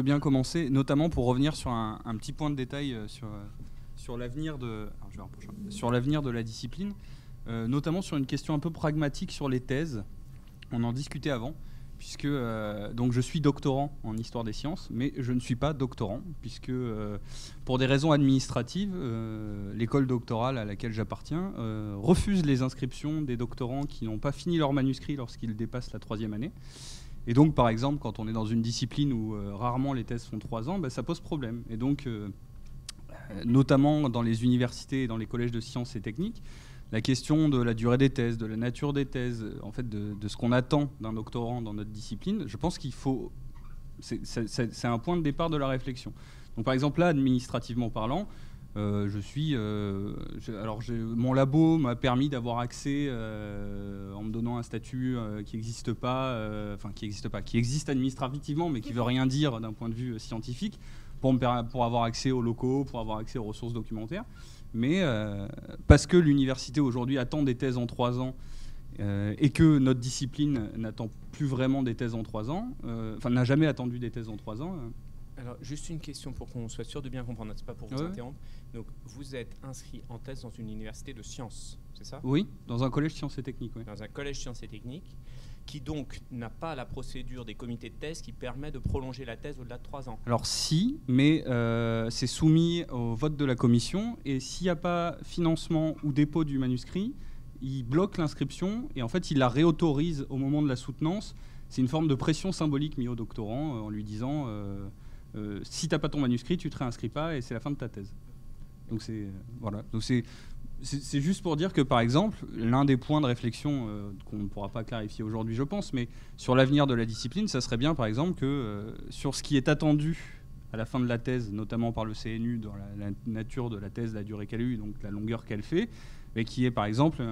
veux bien commencer, notamment pour revenir sur un petit point de détail sur l'avenir de la discipline, notamment sur une question un peu pragmatique sur les thèses. On en discutait avant, puisque donc je suis doctorant en histoire des sciences, mais je ne suis pas doctorant, puisque pour des raisons administratives, l'école doctorale à laquelle j'appartiens refuse les inscriptions des doctorants qui n'ont pas fini leur manuscrit lorsqu'ils dépassent la 3e année. Et donc, par exemple, quand on est dans une discipline où rarement les thèses font 3 ans, ça pose problème. Et donc, notamment dans les universités et dans les collèges de sciences et techniques, la question de la durée des thèses, de la nature des thèses, en fait, de ce qu'on attend d'un doctorant dans notre discipline, je pense qu'il faut... C'est un point de départ de la réflexion. Donc, par exemple, là, administrativement parlant, mon labo m'a permis d'avoir accès, en me donnant un statut qui existe administrativement, mais qui ne veut rien dire d'un point de vue scientifique, pour avoir accès aux locaux, pour avoir accès aux ressources documentaires. Mais parce que l'université aujourd'hui attend des thèses en 3 ans, et que notre discipline n'attend plus vraiment des thèses en 3 ans, n'a jamais attendu des thèses en 3 ans. Alors, juste une question pour qu'on soit sûr de bien comprendre, c'est pas pour vous interrompre. Donc, vous êtes inscrit en thèse dans une université de sciences, c'est ça? Oui, dans un collège sciences et techniques. Oui. Dans un collège sciences et techniques, qui donc n'a pas la procédure des comités de thèse qui permet de prolonger la thèse au-delà de 3 ans. Alors si, mais c'est soumis au vote de la commission, et s'il n'y a pas financement ou dépôt du manuscrit, il bloque l'inscription, et en fait il la réautorise au moment de la soutenance. C'est une forme de pression symbolique mise au doctorant en lui disant si tu n'as pas ton manuscrit, tu ne te réinscris pas, et c'est la fin de ta thèse. Donc voilà. Donc c'est juste pour dire que, par exemple, l'un des points de réflexion qu'on ne pourra pas clarifier aujourd'hui, je pense, mais sur l'avenir de la discipline, ça serait bien, par exemple, que sur ce qui est attendu à la fin de la thèse, notamment par le CNU, dans la nature de la thèse, la durée qu'elle a eue, donc la longueur qu'elle fait, mais qui est, par exemple,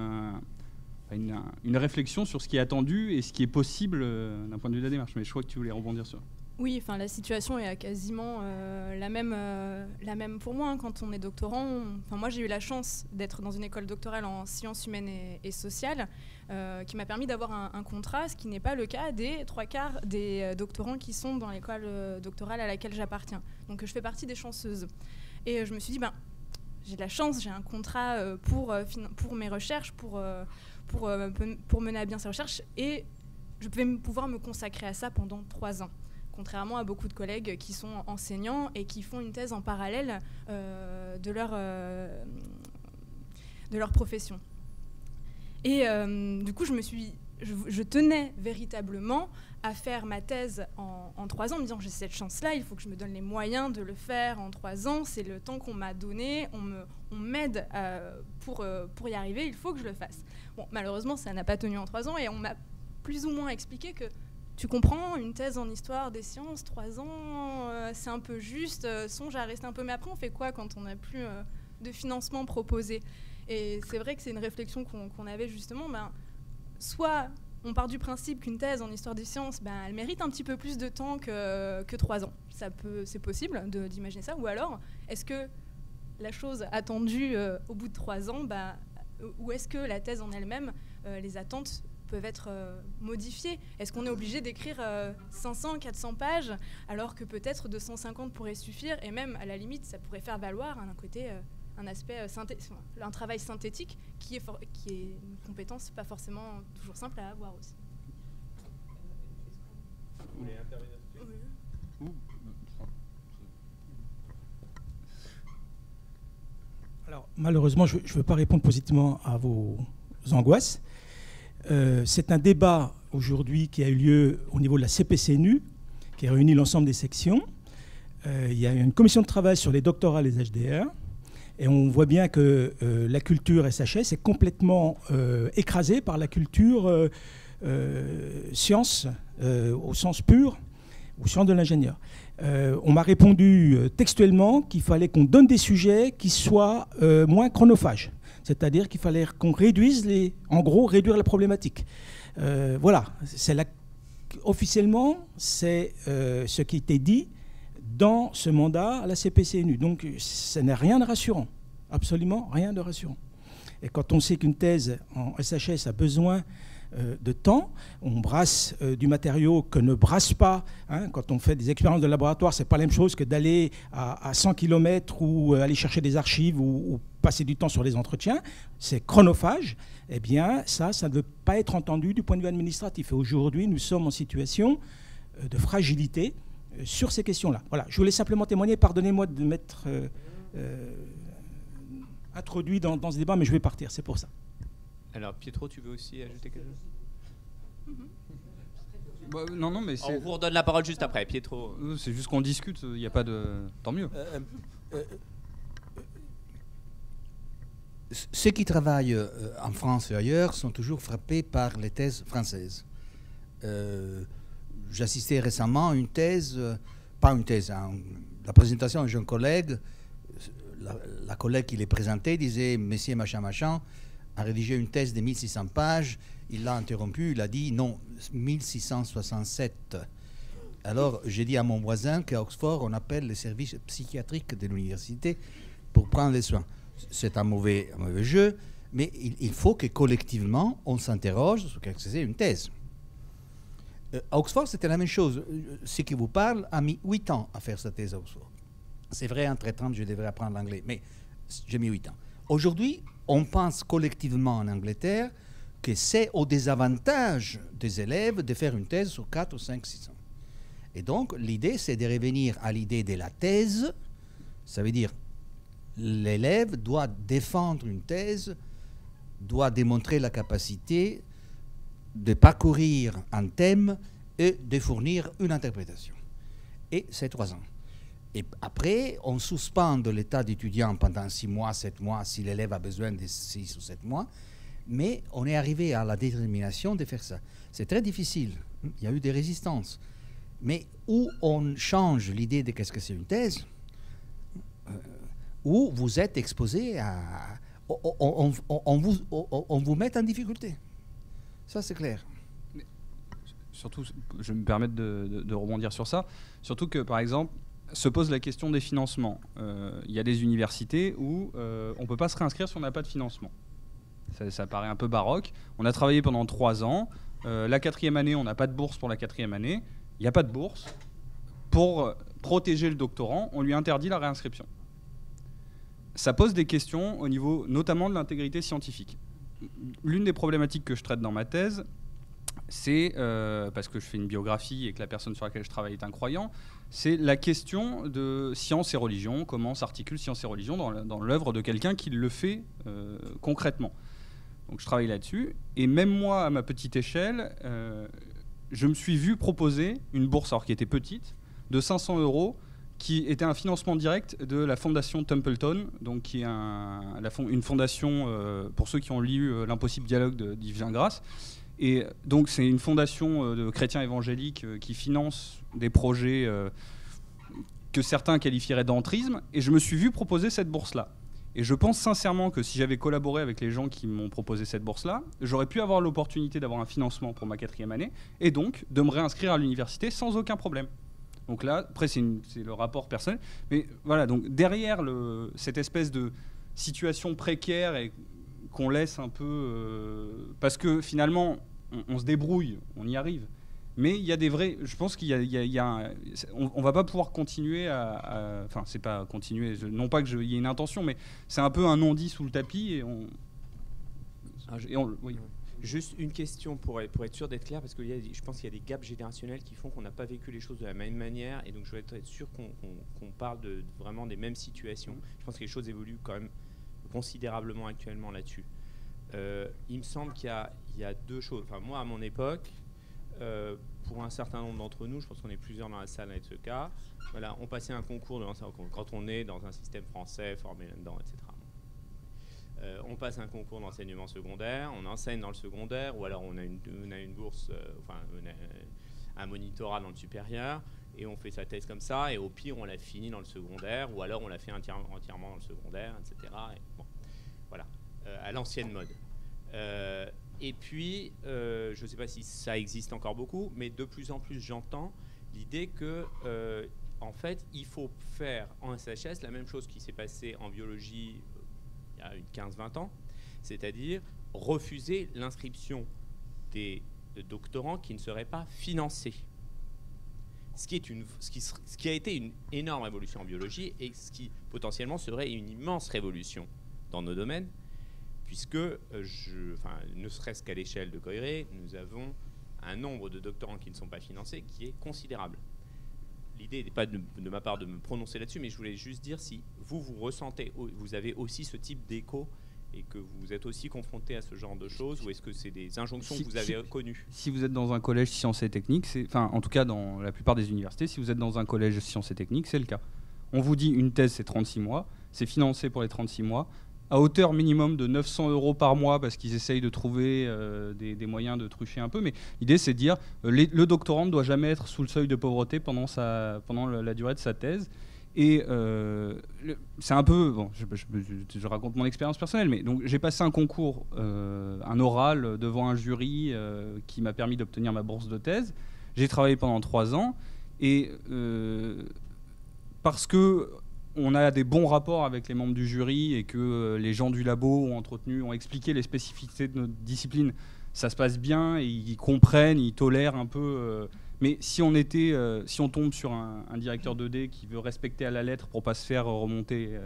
une réflexion sur ce qui est attendu et ce qui est possible d'un point de vue de la démarche. Mais je crois que tu voulais rebondir sur ça. Oui, enfin la situation est quasiment la même pour moi. Quand on est doctorant, moi j'ai eu la chance d'être dans une école doctorale en sciences humaines et sociales qui m'a permis d'avoir un contrat, ce qui n'est pas le cas des 3/4 des doctorants qui sont dans l'école doctorale à laquelle j'appartiens. Donc je fais partie des chanceuses. Et je me suis dit, j'ai de la chance, j'ai un contrat pour mes recherches, pour mener à bien ces recherches, et je vais pouvoir me consacrer à ça pendant 3 ans. Contrairement à beaucoup de collègues qui sont enseignants et qui font une thèse en parallèle de leur profession. Et du coup, je tenais véritablement à faire ma thèse en 3 ans, en me disant j'ai cette chance-là, il faut que je me donne les moyens de le faire en 3 ans, c'est le temps qu'on m'a donné, on m'aide pour y arriver, il faut que je le fasse. Bon, malheureusement, ça n'a pas tenu en 3 ans, et on m'a plus ou moins expliqué que tu comprends, une thèse en histoire des sciences, 3 ans, c'est un peu juste, songe à rester un peu. Mais après, on fait quoi quand on n'a plus de financement proposé? Et c'est vrai que c'est une réflexion qu'on avait justement. Soit on part du principe qu'une thèse en histoire des sciences, elle mérite un petit peu plus de temps que 3 ans. C'est possible d'imaginer ça. Ou alors, est-ce que la chose attendue au bout de 3 ans, ou est-ce que la thèse en elle-même, les attentes peuvent être modifiées? Est-ce qu'on est obligé d'écrire 500, 400 pages alors que peut-être 250 pourrait suffire, et même à la limite ça pourrait faire valoir un côté, un aspect un travail synthétique qui est une compétence pas forcément toujours simple à avoir aussi. Vous voulez intervenir dessus? Oui. Alors malheureusement je ne veux pas répondre positivement à vos angoisses. C'est un débat aujourd'hui qui a eu lieu au niveau de la CPCNU, qui réunit l'ensemble des sections. Il y a une commission de travail sur les doctorats et les HDR, et on voit bien que la culture SHS est complètement écrasée par la culture science, au sens pur, ou science de l'ingénieur. On m'a répondu textuellement qu'il fallait qu'on donne des sujets qui soient moins chronophages. C'est-à-dire qu'il fallait qu'on réduise réduire la problématique. Voilà, officiellement, c'est ce qui était dit dans ce mandat à la CPCNU. Donc, ça n'est rien de rassurant, absolument rien de rassurant. Et quand on sait qu'une thèse en SHS a besoin de temps. On brasse du matériau que ne brasse pas. Quand on fait des expériences de laboratoire, ce n'est pas la même chose que d'aller à 100 km ou aller chercher des archives ou passer du temps sur les entretiens. C'est chronophage. Eh bien, ça ne veut pas être entendu du point de vue administratif. Et aujourd'hui, nous sommes en situation de fragilité sur ces questions-là. Voilà, je voulais simplement témoigner. Pardonnez-moi de m'être introduit dans ce débat, mais je vais partir, c'est pour ça. Alors, Pietro, tu veux aussi ajouter quelque chose? Non, mais on vous redonne la parole juste après, Pietro. C'est juste qu'on discute, il n'y a pas de... Tant mieux. Ceux qui travaillent en France et ailleurs sont toujours frappés par les thèses françaises. J'assistais récemment à une thèse, la présentation d'un jeune collègue. La collègue qui les présentait disait « Messieurs machin machin a rédigé une thèse de 1600 pages ». Il l'a interrompu, il a dit « Non, 1667 ». Alors j'ai dit à mon voisin qu'à Oxford, on appelle les services psychiatriques de l'université pour prendre les soins. C'est un mauvais jeu, mais il faut que collectivement, on s'interroge sur ce que c'est une thèse. À Oxford, c'était la même chose. Ce qui vous parle a mis 8 ans à faire sa thèse à Oxford. C'est vrai, entre 30, je devrais apprendre l'anglais, mais j'ai mis 8 ans. Aujourd'hui, on pense collectivement en Angleterre que c'est au désavantage des élèves de faire une thèse sur 4 ou 5, 6 ans. Et donc, l'idée, c'est de revenir à l'idée de la thèse. Ça veut dire, l'élève doit défendre une thèse, doit démontrer la capacité de parcourir un thème et de fournir une interprétation. Et c'est 3 ans. Et après, on suspend l'état d'étudiant pendant 6 mois, 7 mois, si l'élève a besoin de 6 ou 7 mois. Mais on est arrivé à la détermination de faire ça. C'est très difficile. Il y a eu des résistances. Mais où on change l'idée de qu'est-ce que c'est une thèse, où vous êtes exposé à... On vous met en difficulté. Ça, c'est clair. Surtout, je me permets de rebondir sur ça. Surtout que, par exemple, se pose la question des financements. Il y a des universités où on ne peut pas se réinscrire si on n'a pas de financement. Ça paraît un peu baroque. On a travaillé pendant 3 ans. La 4e année, on n'a pas de bourse pour la 4e année. Il n'y a pas de bourse. Pour protéger le doctorant, on lui interdit la réinscription. Ça pose des questions au niveau notamment de l'intégrité scientifique. L'une des problématiques que je traite dans ma thèse, c'est, parce que je fais une biographie et que la personne sur laquelle je travaille est un croyant, c'est la question de science et religion, comment s'articule science et religion dans l'œuvre de quelqu'un qui le fait concrètement. Donc je travaille là-dessus, et même moi, à ma petite échelle, je me suis vu proposer une bourse, alors qui était petite, de 500 €, qui était un financement direct de la fondation Templeton, donc qui est une fondation, pour ceux qui ont lu L'impossible dialogue d'Yves Gingras. Et donc c'est une fondation de chrétiens évangéliques qui finance des projets que certains qualifieraient d'entrisme, et je me suis vu proposer cette bourse-là. Et je pense sincèrement que si j'avais collaboré avec les gens qui m'ont proposé cette bourse-là, j'aurais pu avoir l'opportunité d'avoir un financement pour ma 4e année, et donc de me réinscrire à l'université sans aucun problème. Donc là, après, c'est le rapport personnel. Mais voilà, donc derrière cette espèce de situation précaire et qu'on laisse un peu... parce que finalement, on se débrouille, on y arrive. Mais il y a des vrais... Je pense qu'il y a on va pas pouvoir continuer enfin, c'est pas continuer, non pas qu'il y ait une intention, mais c'est un peu un non-dit sous le tapis et on... Oui. Juste une question pour être sûr d'être clair, parce que je pense qu'il y a des gaps générationnels qui font qu'on n'a pas vécu les choses de la même manière, et donc je veux être sûr qu'on parle vraiment des mêmes situations. Je pense que les choses évoluent quand même considérablement actuellement là-dessus. Il me semble qu'il y a 2 choses. Enfin, moi, à mon époque, pour un certain nombre d'entre nous, je pense qu'on est plusieurs dans la salle à être ce cas, voilà, on passait un concours quand on est dans un système français, formé là-dedans, etc. On passe un concours d'enseignement secondaire, on enseigne dans le secondaire, ou alors on a une bourse, un monitorat dans le supérieur, et on fait sa thèse comme ça, et au pire on l'a fini dans le secondaire, ou alors on l'a fait entièrement dans le secondaire, etc. Et bon, voilà, à l'ancienne mode. Et puis, je ne sais pas si ça existe encore beaucoup, mais de plus en plus j'entends l'idée que, en fait, il faut faire en SHS la même chose qui s'est passé en biologie il y a 15-20 ans, c'est-à-dire refuser l'inscription des doctorants qui ne seraient pas financés. Ce qui a été une énorme révolution en biologie et ce qui potentiellement serait une immense révolution dans nos domaines, puisque, ne serait-ce qu'à l'échelle de Coiré, nous avons un nombre de doctorants qui ne sont pas financés qui est considérable. L'idée n'est pas de ma part de me prononcer là-dessus, mais je voulais juste dire si vous ressentez, vous avez aussi ce type d'écho et que vous êtes aussi confronté à ce genre de choses, ou est-ce que c'est des injonctions que vous avez connues? Si vous êtes dans un collège sciences et techniques, en tout cas dans la plupart des universités, si vous êtes dans un collège sciences et techniques, c'est le cas. On vous dit une thèse c'est 36 mois, c'est financé pour les 36 mois, à hauteur minimum de 900 € par mois, parce qu'ils essayent de trouver des moyens de trucher un peu, mais l'idée c'est de dire le doctorant ne doit jamais être sous le seuil de pauvreté pendant la durée de sa thèse. Et c'est un peu, bon, je raconte mon expérience personnelle, mais donc j'ai passé un concours, un oral devant un jury qui m'a permis d'obtenir ma bourse de thèse. J'ai travaillé pendant 3 ans et parce que on a des bons rapports avec les membres du jury et que les gens du labo ont expliqué les spécificités de notre discipline, ça se passe bien et ils comprennent, ils tolèrent un peu. Mais si on tombe sur un directeur 2D qui veut respecter à la lettre pour pas se faire remonter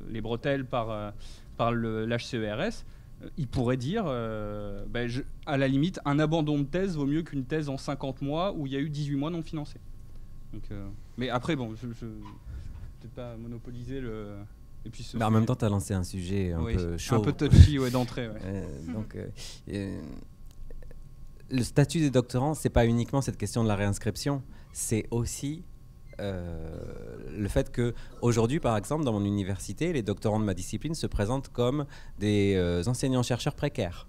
les bretelles par l'HCERS, il pourrait dire, à la limite, un abandon de thèse vaut mieux qu'une thèse en 50 mois où il y a eu 18 mois non financés. Donc, mais après, bon, je peut-être pas monopoliser le... Et puis en même temps, tu as lancé un sujet un peu chaud. Un peu touchy d'entrée. Ouais. Le statut des doctorants, c'est pas uniquement cette question de la réinscription, c'est aussi le fait qu'aujourd'hui, par exemple, dans mon université, les doctorants de ma discipline se présentent comme des enseignants-chercheurs précaires.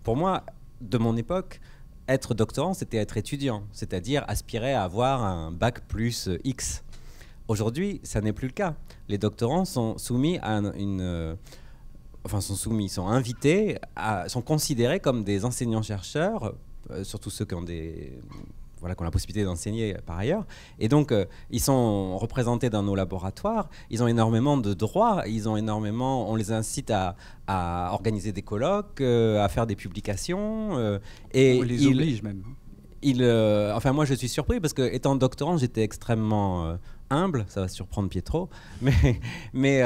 Pour moi, de mon époque, être doctorant, c'était être étudiant, c'est-à-dire aspirer à avoir un bac plus X. Aujourd'hui, ça n'est plus le cas. Les doctorants sont soumis à sont invités, sont considérés comme des enseignants-chercheurs, surtout ceux qui ont la possibilité d'enseigner par ailleurs. Et donc, ils sont représentés dans nos laboratoires, ils ont énormément de droits, on les incite à organiser des colloques, à faire des publications. Et on les oblige même. Moi, je suis surpris parce que, étant doctorant, j'étais extrêmement humble, ça va surprendre Pietro, mais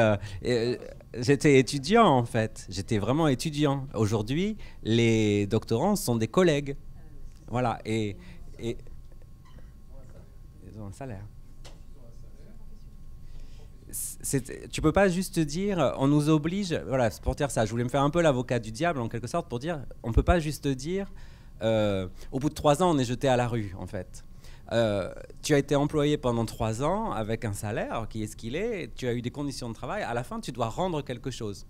j'étais étudiant en fait, j'étais vraiment étudiant. Aujourd'hui, les doctorants sont des collègues, voilà, et ils ont un salaire. Tu peux pas juste dire, on nous oblige, voilà, c'est pour dire ça. Je voulais me faire un peu l'avocat du diable en quelque sorte pour dire, on peut pas juste dire, au bout de 3 ans, on est jeté à la rue en fait. Tu as été employé pendant 3 ans avec un salaire qui est ce qu'il est, tu as eu des conditions de travail, à la fin tu dois rendre quelque chose.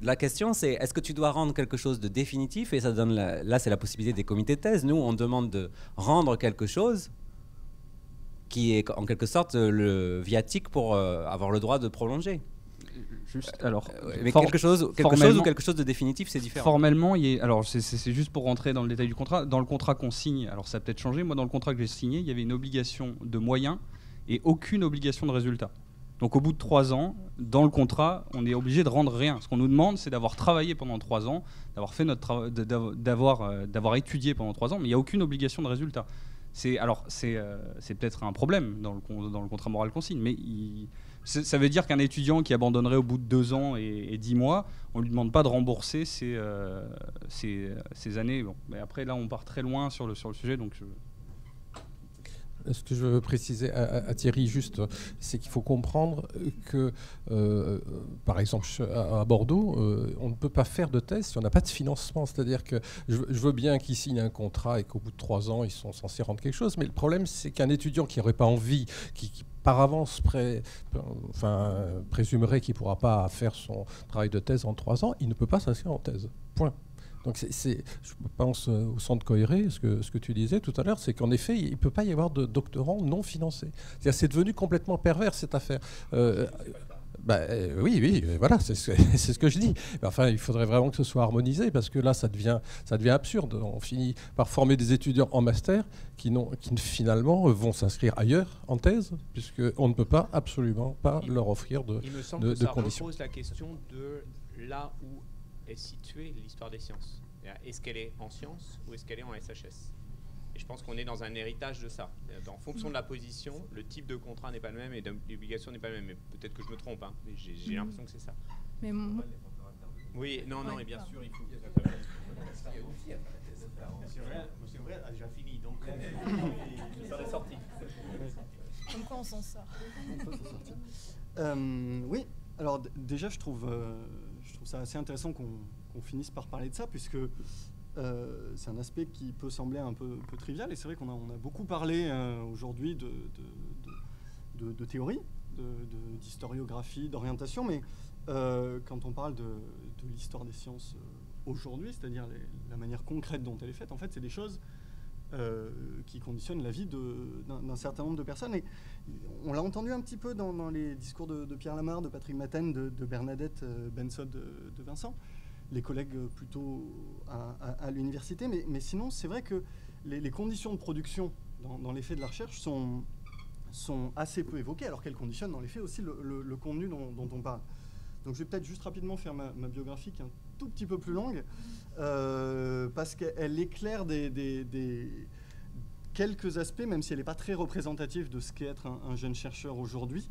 La question c'est, est-ce que tu dois rendre quelque chose de définitif? Et ça donne là c'est la possibilité des comités de thèse. Nous on demande de rendre quelque chose qui est en quelque sorte le viatique pour avoir le droit de prolonger. Mais quelque chose ou quelque chose de définitif, c'est différent. Formellement, c'est juste pour rentrer dans le détail du contrat. Dans le contrat qu'on signe, alors ça a peut-être changé. Moi, dans le contrat que j'ai signé, il y avait une obligation de moyens et aucune obligation de résultat. Donc, au bout de 3 ans, dans le contrat, on est obligé de rendre rien. Ce qu'on nous demande, c'est d'avoir travaillé pendant 3 ans, d'avoir fait notre travail, d'avoir étudié pendant 3 ans, mais il n'y a aucune obligation de résultat. C'est peut-être un problème dans le contrat moral qu'on signe, mais ça veut dire qu'un étudiant qui abandonnerait au bout de 2 ans et 10 mois, on ne lui demande pas de rembourser ses années. Bon, mais après, là, on part très loin sur le sujet. Donc Ce que je veux préciser à Thierry, juste, c'est qu'il faut comprendre que, par exemple, à Bordeaux, on ne peut pas faire de thèse si on n'a pas de financement. C'est-à-dire que je veux bien qu'ils signent un contrat et qu'au bout de 3 ans, ils sont censés rendre quelque chose. Mais le problème, c'est qu'un étudiant qui n'aurait pas envie, qui par avance présumerait qu'il ne pourra pas faire son travail de thèse en 3 ans, il ne peut pas s'inscrire en thèse. Point. Donc je pense au centre Coiré, ce que tu disais tout à l'heure, c'est qu'en effet, il ne peut pas y avoir de doctorants non financés. C'est devenu complètement pervers cette affaire. Oui, voilà, c'est ce que je dis. Enfin, il faudrait vraiment que ce soit harmonisé parce que là, ça devient absurde. On finit par former des étudiants en master qui finalement vont s'inscrire ailleurs en thèse, puisqu'on ne peut pas absolument pas leur offrir de conditions. Il me semble que ça repose la question de là où est située l'histoire des sciences. Est-ce qu'elle est en sciences ou est-ce qu'elle est en SHS? Et je pense qu'on est dans un héritage de ça. En fonction de la position, le type de contrat n'est pas le même et l'obligation n'est pas le même. Mais peut-être que je me trompe, hein, mais j'ai l'impression que c'est ça. Mais Oui, non, Ouais. et bien sûr, il faut. C'est vrai, a déjà fini, donc Ça est sorti. comme quoi on s'en sort. Oui, alors déjà je trouve ça assez intéressant qu'on finisse par parler de ça, puisque c'est un aspect qui peut sembler un peu trivial, et c'est vrai qu'on a beaucoup parlé aujourd'hui de théorie, d'historiographie, d'orientation, mais quand on parle de l'histoire des sciences aujourd'hui, c'est-à-dire la manière concrète dont elle est faite, en fait c'est des choses qui conditionnent la vie d'un certain nombre de personnes. Et on l'a entendu un petit peu dans les discours de Pierre Lamarre, de Patrick Matten, de Bernadette Bensod, de Vincent, les collègues plutôt à l'université. Mais sinon, c'est vrai que les conditions de production dans les faits de la recherche sont assez peu évoquées, alors qu'elles conditionnent dans les faits aussi le contenu dont on parle. Donc je vais peut-être juste rapidement faire ma biographie qui est un tout petit peu plus longue, parce qu'elle éclaire quelques aspects, même si elle n'est pas très représentative de ce qu'est être un jeune chercheur aujourd'hui.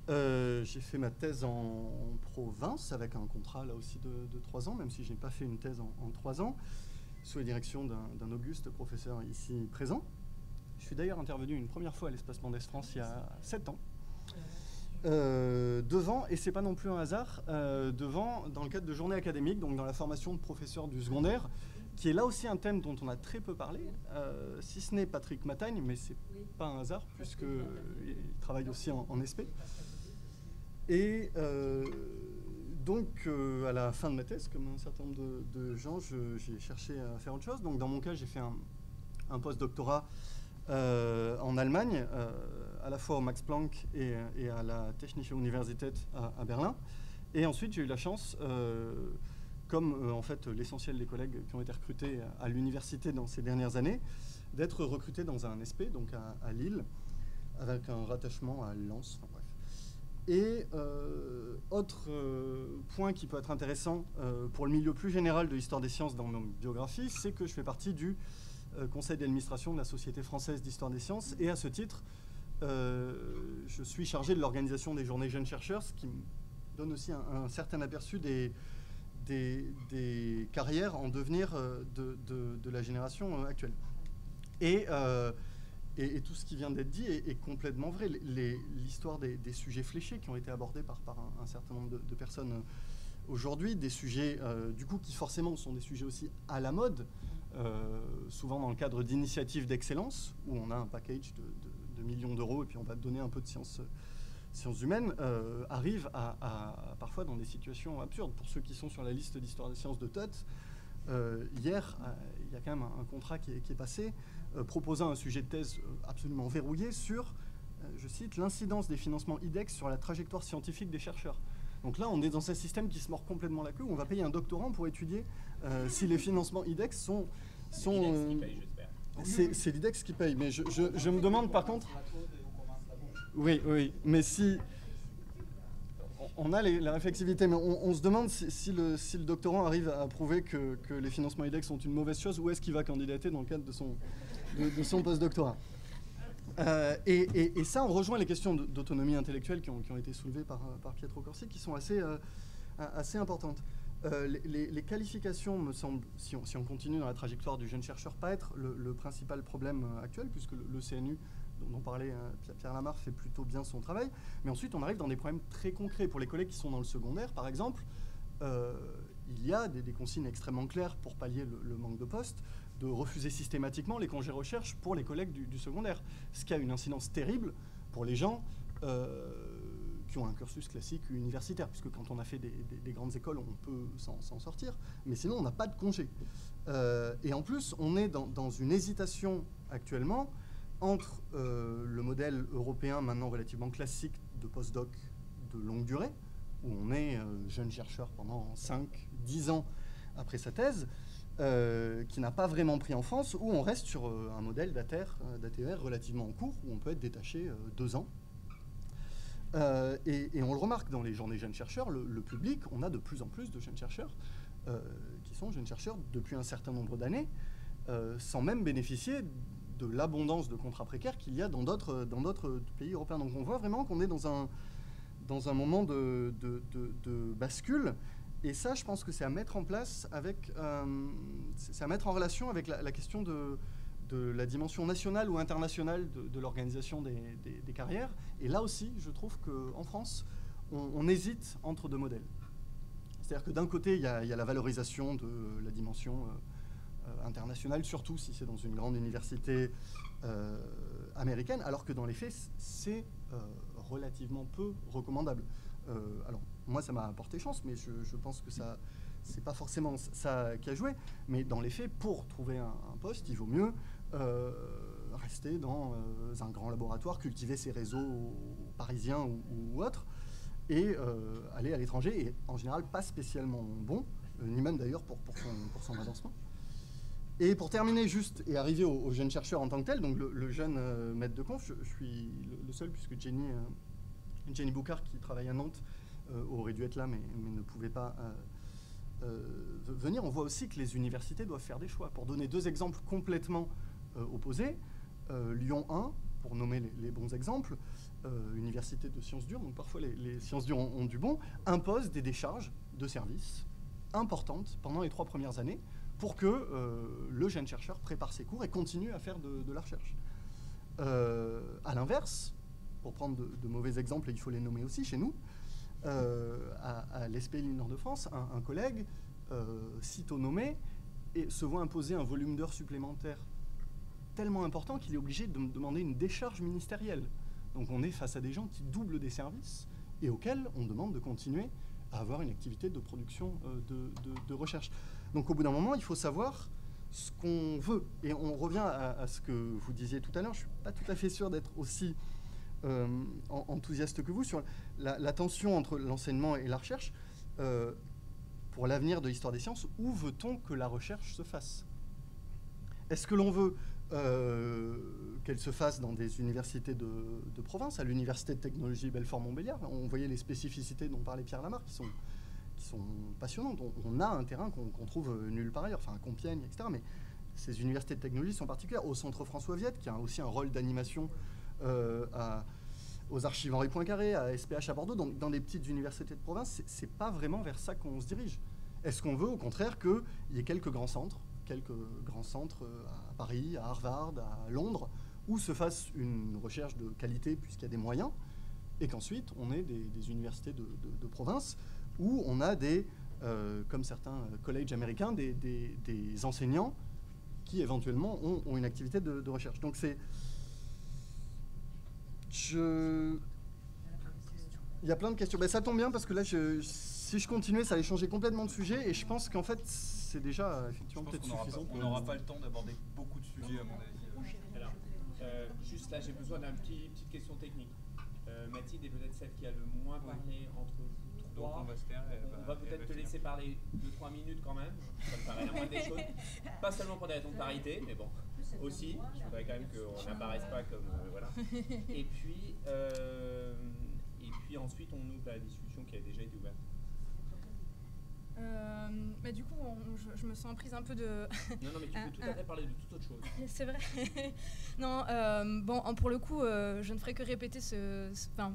J'ai fait ma thèse en province, avec un contrat là aussi de 3 ans, même si je n'ai pas fait une thèse en 3 ans, sous la direction d'un auguste professeur ici présent. Je suis d'ailleurs intervenu une première fois à l'Espace Mendès France il y a 7 ans. Devant, et c'est pas non plus un hasard, dans le cadre de journées académiques, donc dans la formation de professeurs du secondaire, qui est là aussi un thème dont on a très peu parlé, si ce n'est Patrick Matagne, mais c'est pas un hasard, puisqu'il travaille aussi en SP. Et donc, à la fin de ma thèse, comme un certain nombre de gens, j'ai cherché à faire autre chose. Donc, dans mon cas, j'ai fait un post-doctorat en Allemagne, à la fois au Max Planck et à la Technische Universität à Berlin. Et ensuite, j'ai eu la chance, comme en fait l'essentiel des collègues qui ont été recrutés à l'université dans ces dernières années, d'être recruté dans un SP, donc à Lille, avec un rattachement à Lens. Enfin, bref. Et autre point qui peut être intéressant pour le milieu plus général de l'histoire des sciences dans nos biographies, c'est que je fais partie du conseil d'administration de la Société française d'histoire des sciences, et à ce titre, je suis chargé de l'organisation des journées jeunes chercheurs, ce qui me donne aussi un certain aperçu des carrières en devenir de la génération actuelle. Et tout ce qui vient d'être dit est complètement vrai. L'histoire des sujets fléchés qui ont été abordés par un certain nombre de personnes aujourd'hui, des sujets du coup qui forcément sont des sujets aussi à la mode, souvent dans le cadre d'initiatives d'excellence, où on a un package de millions d'euros et puis on va donner un peu de sciences humaines, arrivent à parfois dans des situations absurdes. Pour ceux qui sont sur la liste d'histoire des sciences de TUT, hier, il y a quand même un contrat qui est passé, proposant un sujet de thèse absolument verrouillé sur, je cite, l'incidence des financements IDEX sur la trajectoire scientifique des chercheurs. Donc là, on est dans un système qui se mord complètement la queue, où on va payer un doctorant pour étudier si les financements IDEX sont c'est l'IDEX qui paye, mais je me demande par contre... Oui, mais si... On a la réflexivité, mais on se demande si le doctorant arrive à prouver que les financements IDEX sont une mauvaise chose, où est-ce qu'il va candidater dans le cadre de son post-doctorat. Et ça, on rejoint les questions d'autonomie intellectuelle qui ont été soulevées par Pietro Corsi, qui sont assez importantes. Les qualifications me semblent, si on continue dans la trajectoire du jeune chercheur, pas être le principal problème actuel, puisque le CNU, dont parlait Pierre Lamarre, fait plutôt bien son travail. Mais ensuite, on arrive dans des problèmes très concrets. Pour les collègues qui sont dans le secondaire, par exemple, il y a des consignes extrêmement claires pour pallier le manque de postes, de refuser systématiquement les congés recherche pour les collègues du secondaire. Ce qui a une incidence terrible pour les gens qui ont un cursus classique universitaire, puisque quand on a fait des grandes écoles, on peut s'en sortir, mais sinon on n'a pas de congé. Et en plus, on est dans une hésitation actuellement entre le modèle européen maintenant relativement classique de postdoc de longue durée, où on est jeune chercheur pendant 5-10 ans après sa thèse, qui n'a pas vraiment pris en France, où on reste sur un modèle d'ATR relativement court, où on peut être détaché 2 ans. Et on le remarque dans les journées jeunes chercheurs, le public, on a de plus en plus de jeunes chercheurs qui sont sont jeunes chercheurs depuis un certain nombre d'années, sans même bénéficier de l'abondance de contrats précaires qu'il y a dans d'autres pays européens. Donc on voit vraiment qu'on est dans un moment de bascule. Et ça, je pense que c'est à mettre en place c'est à mettre en relation avec la question de la dimension nationale ou internationale de l'organisation des carrières. Et là aussi, je trouve qu'en France, on hésite entre deux modèles. C'est-à-dire que d'un côté, il y a la valorisation de la dimension internationale, surtout si c'est dans une grande université américaine, alors que dans les faits, c'est relativement peu recommandable. Alors, moi, ça m'a apporté chance, mais je pense que ça, c'est pas forcément ça qui a joué. Mais dans les faits, pour trouver un poste, il vaut mieux rester dans un grand laboratoire, cultiver ses réseaux parisiens ou autres, et aller à l'étranger, et en général pas spécialement bon, ni même d'ailleurs pour son avancement. Et pour terminer juste, et arriver aux jeunes chercheurs en tant que tel, donc le jeune maître de conf, je suis le seul, puisque Jenny Boucard, qui travaille à Nantes, aurait dû être là, mais ne pouvait pas venir. On voit aussi que les universités doivent faire des choix. Pour donner deux exemples complètement opposés, Lyon 1, pour nommer les bons exemples, université de sciences dures, donc parfois les sciences dures ont du bon, impose des décharges de services importantes pendant les 3 premières années pour que le jeune chercheur prépare ses cours et continue à faire de la recherche. À l'inverse, pour prendre de mauvais exemples, et il faut les nommer aussi chez nous, à l'ESPI Île-de-France, un collègue, sitôt nommé, se voit imposer un volume d'heures supplémentaires tellement important qu'il est obligé de demander une décharge ministérielle. Donc on est face à des gens qui doublent des services et auxquels on demande de continuer à avoir une activité de production de recherche. Donc au bout d'un moment, il faut savoir ce qu'on veut. Et on revient à ce que vous disiez tout à l'heure. Je ne suis pas tout à fait sûr d'être aussi enthousiaste que vous sur la tension entre l'enseignement et la recherche. Pour l'avenir de l'histoire des sciences, où veut-on que la recherche se fasse? Est-ce que l'on veut qu'elle se fasse dans des universités de province, à l'université de technologie Belfort-Montbéliard? On voyait les spécificités dont parlait Pierre Lamarre, qui sont passionnantes. On a un terrain qu'on trouve nulle part ailleurs, enfin à Compiègne, etc. Mais ces universités de technologie sont particulières. Au Centre François Viette, qui a aussi un rôle d'animation aux archives Henri Poincaré, à SPH à Bordeaux, donc dans des petites universités de province, c'est pas vraiment vers ça qu'on se dirige. Est-ce qu'on veut au contraire qu'il y ait quelques grands centres à Paris, à Harvard, à Londres, où se fasse une recherche de qualité puisqu'il y a des moyens, et qu'ensuite on ait des universités de province où on a comme certains collèges américains, des enseignants qui éventuellement ont une activité de recherche. Donc il y a plein de questions. Ben, ça tombe bien parce que là, si je continuais, ça allait changer complètement de sujet, et je pense qu'en fait, c'est déjà effectivement peut-être suffisant. On n'aura pas le temps d'aborder beaucoup de sujets, à mon avis. Alors, juste là, j'ai besoin d'une petite question technique. Mathilde est peut-être celle qui a le moins parlé entre vous trois. Donc on va peut-être te laisser parler 2-3 minutes quand même. Ça me paraît la moindre des choses. Pas seulement pour des raisons de parité, mais bon, aussi. Je voudrais quand même qu'on n'apparaisse pas comme... voilà. Et puis ensuite, on ouvre la discussion qui a déjà été ouverte. Du coup, je me sens prise un peu de... Non, mais tu peux tout à fait parler de toute autre chose. C'est vrai. Non, pour le coup, je ne ferai que répéter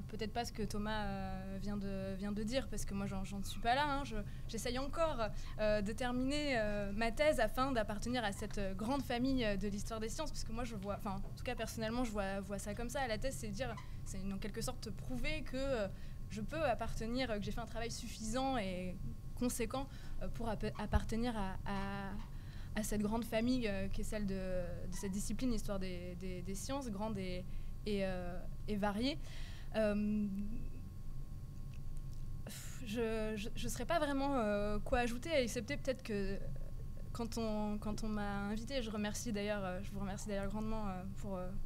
peut-être pas ce que Thomas vient de dire, parce que moi, j'en ne suis pas là. Hein. J'essaye encore de terminer ma thèse afin d'appartenir à cette grande famille de l'histoire des sciences, parce que moi, je vois, en tout cas personnellement, je vois ça comme ça. La thèse, c'est en quelque sorte prouver que je peux appartenir, que j'ai fait un travail suffisant et conséquent pour appartenir à cette grande famille qui est celle de cette discipline, l'histoire des sciences, grande et variée. Je ne saurais pas vraiment quoi ajouter, excepté peut-être que quand on m'a invité, je vous remercie d'ailleurs grandement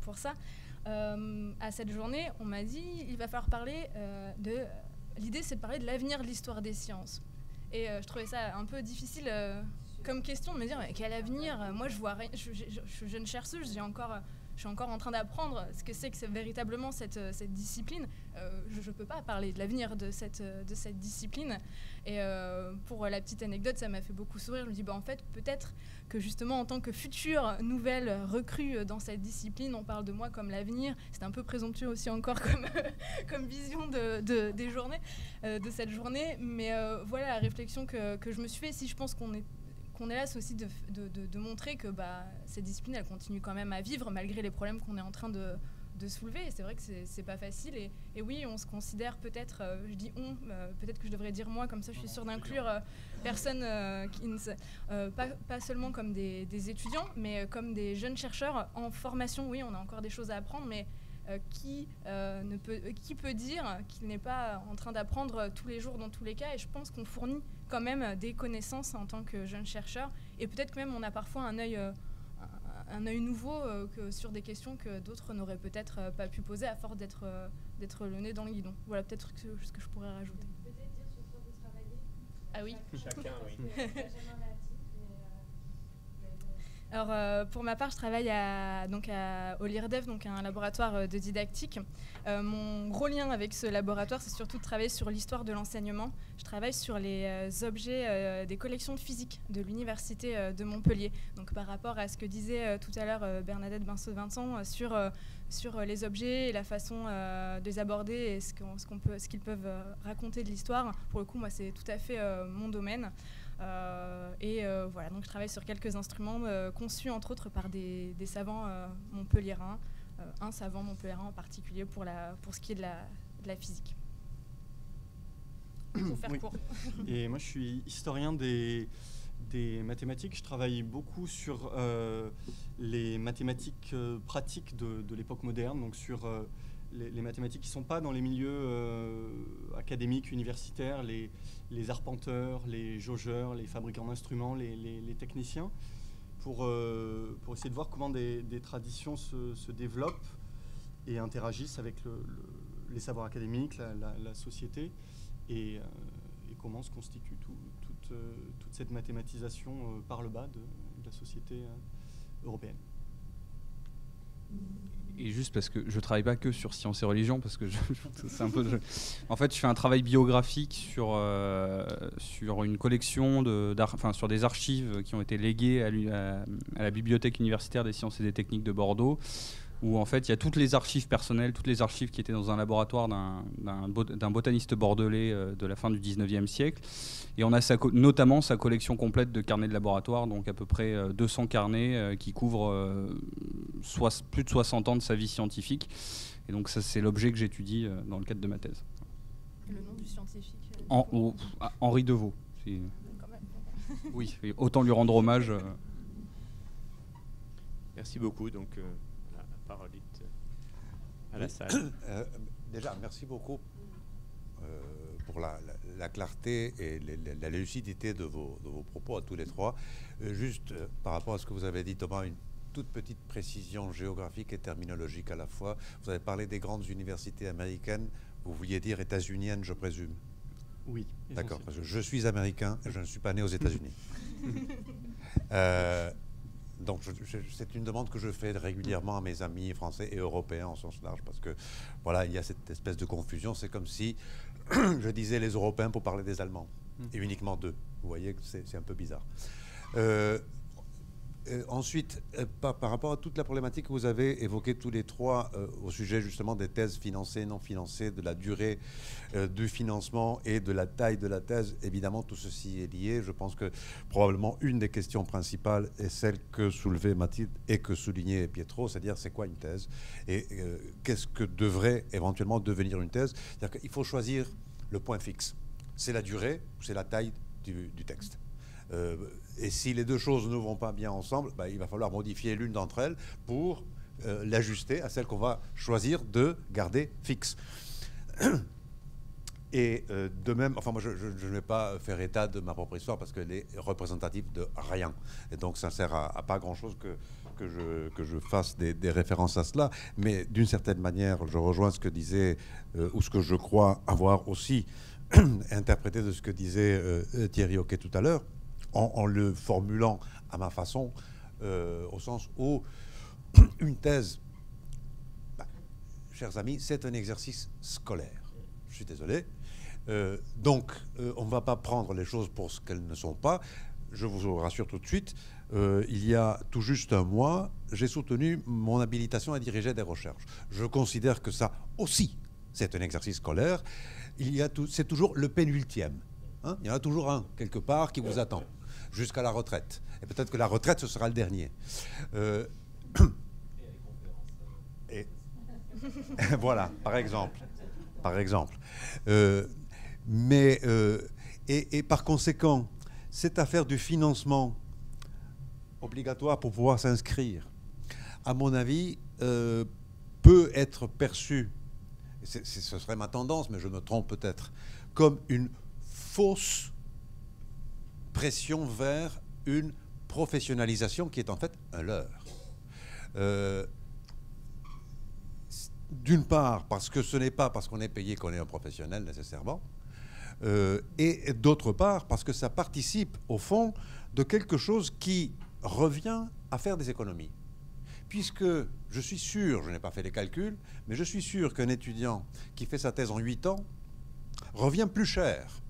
pour ça, à cette journée, on m'a dit il va falloir parler l'idée c'est de parler de l'avenir de l'histoire des sciences. Et je trouvais ça un peu difficile comme question de me dire quel avenir. Moi, je vois rien. Je suis jeune chercheuse, j'ai encore je suis encore en train d'apprendre ce que c'est véritablement cette discipline. Je ne peux pas parler de l'avenir de cette discipline. Et pour la petite anecdote, ça m'a fait beaucoup sourire. Je me dis, en fait, peut-être que justement, en tant que future nouvelle recrue dans cette discipline, on parle de moi comme l'avenir. C'est un peu présomptueux aussi encore comme vision des journées, de cette journée. Mais voilà la réflexion que je me suis fait. Si je pense qu'on est là, c'est aussi de montrer que cette discipline, elle continue quand même à vivre malgré les problèmes qu'on est en train de soulever. Et c'est vrai que c'est pas facile. Et oui, on se considère peut-être, je dis on, peut-être que je devrais dire moi, comme ça je suis sûre d'inclure personnes pas seulement comme des étudiants, mais comme des jeunes chercheurs en formation. Oui, on a encore des choses à apprendre, mais qui peut dire qu'il n'est pas en train d'apprendre tous les jours dans tous les cas. Et je pense qu'on fournit quand même des connaissances en tant que jeune chercheur, et peut-être que même on a parfois un œil nouveau sur des questions que d'autres n'auraient peut-être pas pu poser à force d'être le nez dans le guidon. Voilà peut-être ce que je pourrais rajouter. Peut-être dire sur quoi vous travaillez. Ah oui. Chacun, oui. Alors, pour ma part, je travaille au LIRDEV, donc un laboratoire de didactique. Mon gros lien avec ce laboratoire, c'est surtout de travailler sur l'histoire de l'enseignement. Je travaille sur les objets des collections de physique de l'Université de Montpellier. Donc, par rapport à ce que disait tout à l'heure Bernadette Binceau-Vincent sur les objets et la façon de les aborder et ce qu'ils peuvent raconter de l'histoire. Pour le coup, moi, c'est tout à fait mon domaine. Voilà, donc je travaille sur quelques instruments conçus entre autres par des savants montpelliérains, un savant montpelliérain en particulier pour ce qui est de la physique. Pour faire court. Et moi je suis historien des mathématiques. Je travaille beaucoup sur les mathématiques pratiques de l'époque moderne, donc sur les mathématiques qui ne sont pas dans les milieux académiques, universitaires, les arpenteurs, les jaugeurs, les fabricants d'instruments, les techniciens, pour essayer de voir comment des traditions se développent et interagissent avec les savoirs académiques, la société, et comment se constitue toute cette mathématisation par le bas de la société européenne. Et juste parce que je travaille pas que sur sciences et religion, parce que c'est un peu. En fait, je fais un travail biographique sur une collection sur des archives qui ont été léguées à la bibliothèque universitaire des sciences et des techniques de Bordeaux, où en fait il y a toutes les archives personnelles, toutes les archives qui étaient dans un laboratoire d'un botaniste bordelais de la fin du 19e siècle. Et on a notamment sa collection complète de carnets de laboratoire, donc à peu près 200 carnets qui couvrent plus de 60 ans de sa vie scientifique. Et donc ça, c'est l'objet que j'étudie dans le cadre de ma thèse. Le nom du scientifique Henri Deveau. Oui, autant lui rendre hommage. Merci beaucoup. Donc, la parole est à la salle. Déjà, merci beaucoup pour la clarté et la lucidité de vos propos à tous les trois. Juste par rapport à ce que vous avez dit, Thomas, une toute petite précision géographique et terminologique à la fois. Vous avez parlé des grandes universités américaines. Vous vouliez dire états-uniennes, je présume? Oui. D'accord, parce que je suis américain et je ne suis pas né aux États-Unis. Donc, c'est une demande que je fais régulièrement à mes amis français et européens en sens large, parce que voilà, il y a cette espèce de confusion. C'est comme si je disais les Européens pour parler des Allemands, et uniquement d'eux. Vous voyez que c'est un peu bizarre. Ensuite, par rapport à toute la problématique que vous avez évoquée tous les trois au sujet justement des thèses financées, non financées, de la durée du financement et de la taille de la thèse, évidemment tout ceci est lié. Je pense que probablement une des questions principales est celle que soulevait Mathilde et que soulignait Pietro, c'est-à-dire c'est quoi une thèse et qu'est-ce que devrait éventuellement devenir une thèse. C'est-à-dire qu'il faut choisir le point fixe. C'est la durée ou c'est la taille du texte. Et si les deux choses ne vont pas bien ensemble, il va falloir modifier l'une d'entre elles pour l'ajuster à celle qu'on va choisir de garder fixe. Et de même, enfin moi je ne vais pas faire état de ma propre histoire parce qu'elle est représentative de rien. Et donc ça ne sert à pas grand-chose que je fasse des références à cela. Mais d'une certaine manière, je rejoins ce que disait, ou ce que je crois avoir aussi interprété de ce que disait Thierry Hoquet tout à l'heure, en le formulant à ma façon, au sens où une thèse, chers amis, c'est un exercice scolaire. Je suis désolé. Donc, on ne va pas prendre les choses pour ce qu'elles ne sont pas. Je vous rassure tout de suite, il y a tout juste un mois, j'ai soutenu mon habilitation à diriger des recherches. Je considère que ça aussi, c'est un exercice scolaire. C'est toujours le pénultième. Hein, il y en a toujours un, quelque part, qui vous attend, jusqu'à la retraite. Et peut-être que la retraite, ce sera le dernier. Et voilà, par exemple. Et par conséquent, cette affaire du financement obligatoire pour pouvoir s'inscrire, à mon avis, peut être perçue, ce serait ma tendance, mais je me trompe peut-être, comme une fausse pression vers une professionnalisation qui est en fait un leurre. D'une part, parce que ce n'est pas parce qu'on est payé qu'on est un professionnel nécessairement, et d'autre part, parce que ça participe au fond de quelque chose qui revient à faire des économies. Puisque je suis sûr, je n'ai pas fait les calculs, mais je suis sûr qu'un étudiant qui fait sa thèse en 8 ans revient plus cher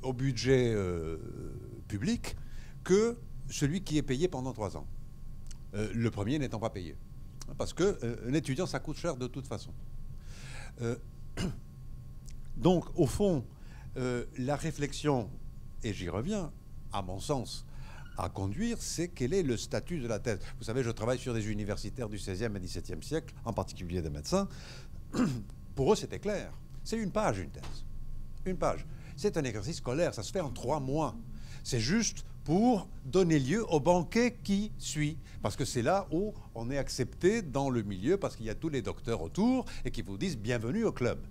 au budget public que celui qui est payé pendant 3 ans. Le premier n'étant pas payé. Parce qu'un étudiant, ça coûte cher de toute façon. Donc, au fond, la réflexion, et j'y reviens, à mon sens, à conduire, c'est quel est le statut de la thèse. Vous savez, je travaille sur des universitaires du XVIe et XVIIe siècle, en particulier des médecins. Pour eux, c'était clair. C'est une page, une thèse. Une page. C'est un exercice scolaire, ça se fait en 3 mois. C'est juste pour donner lieu au banquet qui suit. Parce que c'est là où on est accepté dans le milieu, parce qu'il y a tous les docteurs autour et qui vous disent « bienvenue au club ».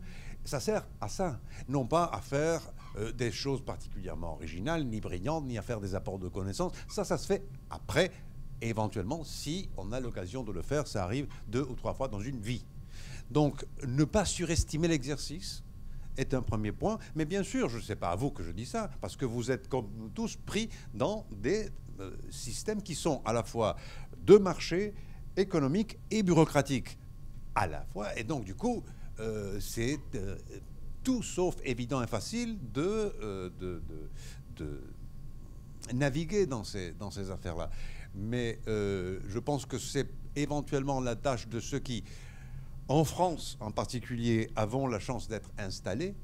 Ça sert à ça, non pas à faire des choses particulièrement originales, ni brillantes, ni à faire des apports de connaissances. Ça se fait après, éventuellement, si on a l'occasion de le faire. Ça arrive 2 ou 3 fois dans une vie. Donc, ne pas surestimer l'exercice est un premier point. Mais bien sûr, je ne sais pas à vous que je dis ça, parce que vous êtes, comme nous tous, pris dans des systèmes qui sont à la fois de marché, économique et bureaucratique. À la fois. Et donc, du coup, c'est tout sauf évident et facile de naviguer dans ces affaires-là. Mais je pense que c'est éventuellement la tâche de ceux qui, en France en particulier, avons la chance d'être installés,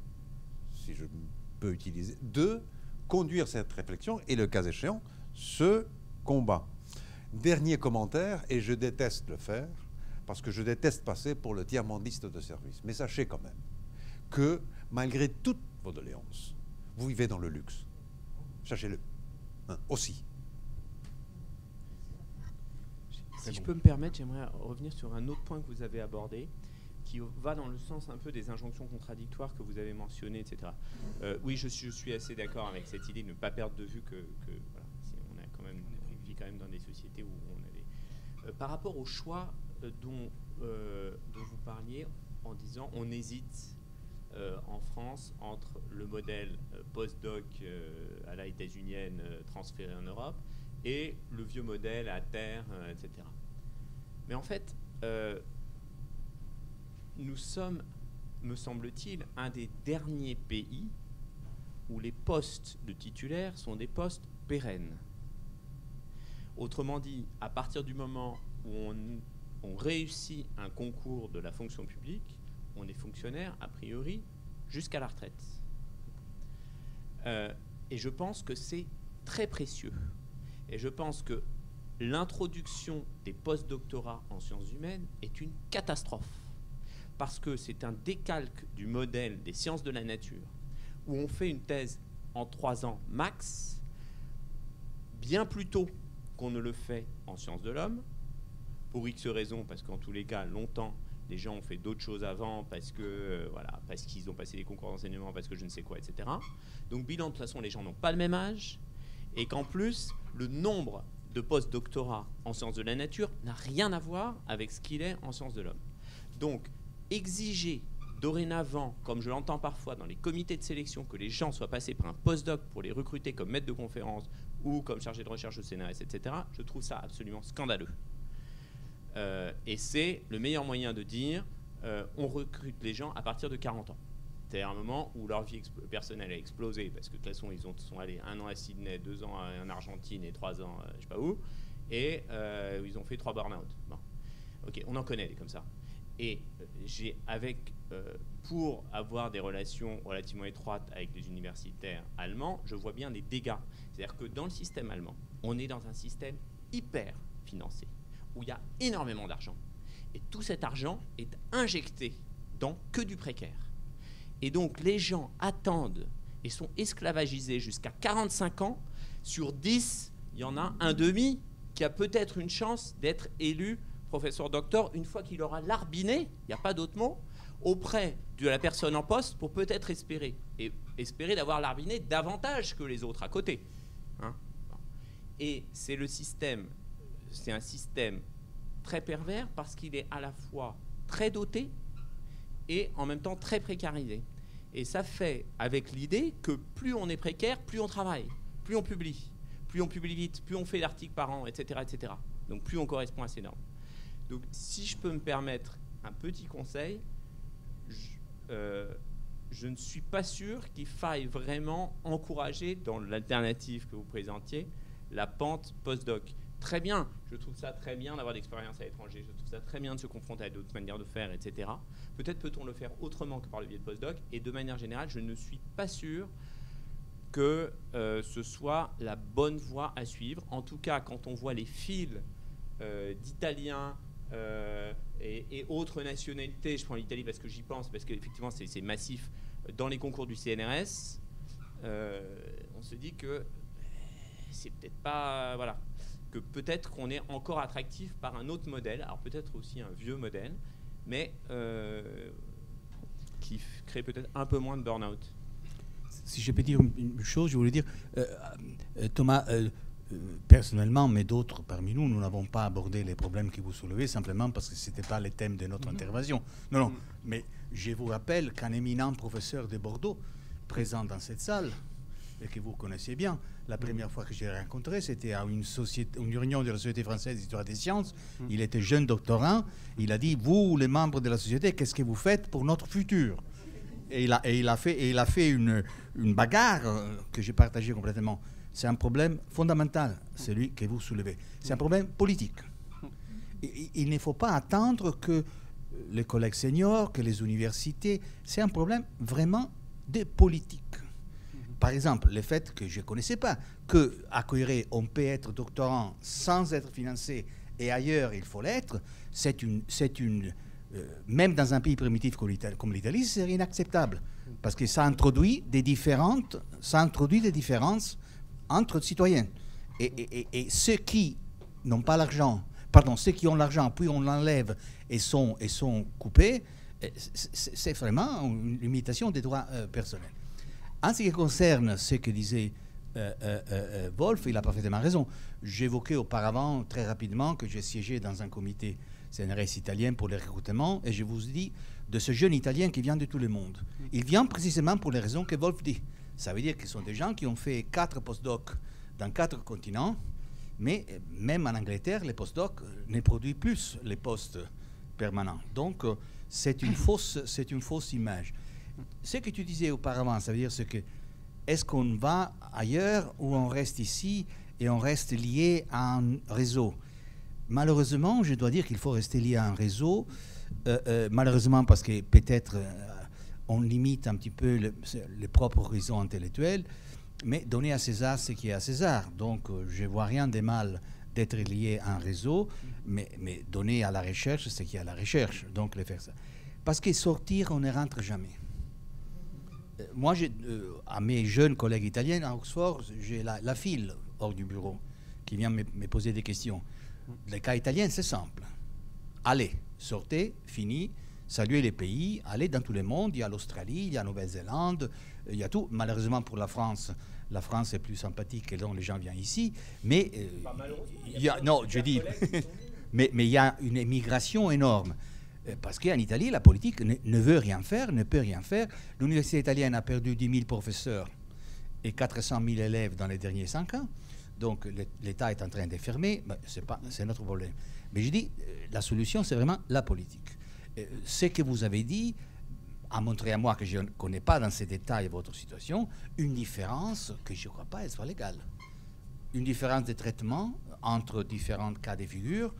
si je peux utiliser, de conduire cette réflexion et, le cas échéant, ce combat. Dernier commentaire, et je déteste le faire, parce que je déteste passer pour le tiers-mondiste de service. Mais sachez quand même que, malgré toutes vos doléances, vous vivez dans le luxe. Sachez-le, hein, aussi. Si je peux me permettre, j'aimerais revenir sur un autre point que vous avez abordé, qui va dans le sens un peu des injonctions contradictoires que vous avez mentionnées, etc. Oui, je suis assez d'accord avec cette idée de ne pas perdre de vue que voilà, on a quand même, on vit quand même dans des sociétés où on avait... par rapport au choix dont vous parliez, en disant on hésite en France entre le modèle post-doc à la états-unienne transféré en Europe et le vieux modèle à terre, etc. Mais en fait, nous sommes, me semble-t-il, un des derniers pays où les postes de titulaires sont des postes pérennes. Autrement dit, à partir du moment où on réussit un concours de la fonction publique, on est fonctionnaire, a priori, jusqu'à la retraite. Et je pense que c'est très précieux. Et je pense que l'introduction des post-doctorats en sciences humaines est une catastrophe. Parce que c'est un décalque du modèle des sciences de la nature, où on fait une thèse en 3 ans max, bien plus tôt qu'on ne le fait en sciences de l'homme, pour X raisons, parce qu'en tous les cas, longtemps, les gens ont fait d'autres choses avant, parce que voilà, parce qu'ils ont passé des concours d'enseignement, parce que je ne sais quoi, etc. Donc, bilan, de toute façon, les gens n'ont pas le même âge, et qu'en plus, le nombre de post-doctorats en sciences de la nature n'a rien à voir avec ce qu'il est en sciences de l'homme. Donc, exiger dorénavant, comme je l'entends parfois dans les comités de sélection, que les gens soient passés par un post-doc pour les recruter comme maîtres de conférence ou comme chargé de recherche au CNRS, etc., je trouve ça absolument scandaleux. Et c'est le meilleur moyen de dire on recrute les gens à partir de 40 ans. C'est-à-dire un moment où leur vie personnelle a explosé, parce que de toute façon, ils sont allés 1 an à Sydney, 2 ans en Argentine et 3 ans je sais pas où, et ils ont fait 3 burn-out. Bon. Ok, on en connaît des comme ça. Et pour avoir des relations relativement étroites avec les universitaires allemands, je vois bien des dégâts. C'est-à-dire que dans le système allemand, on est dans un système hyper financé, où il y a énormément d'argent. Et tout cet argent est injecté dans que du précaire. Et donc les gens attendent et sont esclavagisés jusqu'à 45 ans. Sur 10, il y en a un demi qui a peut-être une chance d'être élu professeur docteur une fois qu'il aura larbiné, il n'y a pas d'autre mot, auprès de la personne en poste pour peut-être espérer d'avoir larbiné davantage que les autres à côté. Hein. Et c'est un système très pervers parce qu'il est à la fois très doté et en même temps très précarisé. Et ça fait avec l'idée que plus on est précaire, plus on travaille, plus on publie vite, plus on fait d'articles par an, etc., etc. Donc plus on correspond à ces normes. Donc si je peux me permettre un petit conseil, je ne suis pas sûr qu'il faille vraiment encourager, dans l'alternative que vous présentiez, la pente post-doc. Très bien, je trouve ça très bien d'avoir d'expérience à l'étranger, je trouve ça très bien de se confronter à d'autres manières de faire, etc. Peut-être peut-on le faire autrement que par le biais de post-doc, et de manière générale, je ne suis pas sûr que ce soit la bonne voie à suivre. En tout cas, quand on voit les fils d'Italiens et autres nationalités, je prends l'Italie parce que j'y pense, parce qu'effectivement c'est massif, dans les concours du CNRS, on se dit que c'est peut-être pas... Voilà. Que peut-être qu'on est encore attractif par un autre modèle, alors peut-être aussi un vieux modèle, mais qui crée peut-être un peu moins de burn-out. Si je peux dire une chose, je voulais dire, Thomas, personnellement, mais d'autres parmi nous, nous n'avons pas abordé les problèmes que vous soulevez simplement parce que ce n'était pas le thème de notre intervention. Non, mais je vous rappelle qu'un éminent professeur de Bordeaux, présent dans cette salle, et que vous connaissez bien, la première fois que je l'ai rencontré, c'était à une réunion de la Société française d'histoire des sciences. Il était jeune doctorant. Il a dit, vous, les membres de la société, qu'est-ce que vous faites pour notre futur? Et il a fait une bagarre que j'ai partagée complètement. C'est un problème fondamental, celui que vous soulevez. C'est un problème politique. Il ne faut pas attendre que les collègues seniors, que les universités... C'est un problème vraiment de politique. Par exemple, le fait que je ne connaissais pas qu'à Coiré, on peut être doctorant sans être financé et ailleurs il faut l'être, même dans un pays primitif comme l'Italie, c'est inacceptable. Parce que ça introduit des différences entre citoyens. Et ceux qui n'ont pas l'argent, ceux qui ont l'argent, puis on l'enlève et sont coupés, c'est vraiment une limitation des droits personnels. En ce qui concerne ce que disait Wolf, il a parfaitement raison. J'évoquais auparavant, très rapidement, que j'ai siégé dans un comité CNRS italien pour le recrutement, et je vous dis de ce jeune Italien qui vient de tout le monde. Il vient précisément pour les raisons que Wolf dit. Ça veut dire que ce sont des gens qui ont fait 4 postdocs dans 4 continents, mais même en Angleterre, les postdocs ne produisent plus les postes permanents. Donc, c'est une fausse image. Ce que tu disais auparavant, ça veut dire est-ce qu'on va ailleurs ou on reste ici et on reste lié à un réseau? Malheureusement, je dois dire qu'il faut rester lié à un réseau, malheureusement parce que peut-être on limite un petit peu les propres horizons intellectuels, mais donner à César ce qui est à César. Donc, je ne vois rien de mal d'être lié à un réseau, mais donner à la recherche ce qui est à la recherche, donc les faire ça. Parce que sortir, on ne rentre jamais. Moi, à mes jeunes collègues italiens à Oxford, j'ai la file hors du bureau qui vient me poser des questions. Le cas italien, c'est simple. Allez, sortez, fini, saluez les pays, allez dans tout le monde. Il y a l'Australie, il y a la Nouvelle-Zélande, il y a tout. Malheureusement pour la France est plus sympathique et donc les gens viennent ici. Mais mais il y a une émigration énorme. Parce qu'en Italie, la politique ne veut rien faire, ne peut rien faire. L'université italienne a perdu 10 000 professeurs et 400 000 élèves dans les derniers 5 ans. Donc l'État est en train de fermer, c'est notre problème. Mais je dis, la solution, c'est vraiment la politique. Ce que vous avez dit a montré à moi que je ne connais pas dans ces détails votre situation, une différence que je ne crois pas elle soit légale. Une différence de traitement entre différents cas de figure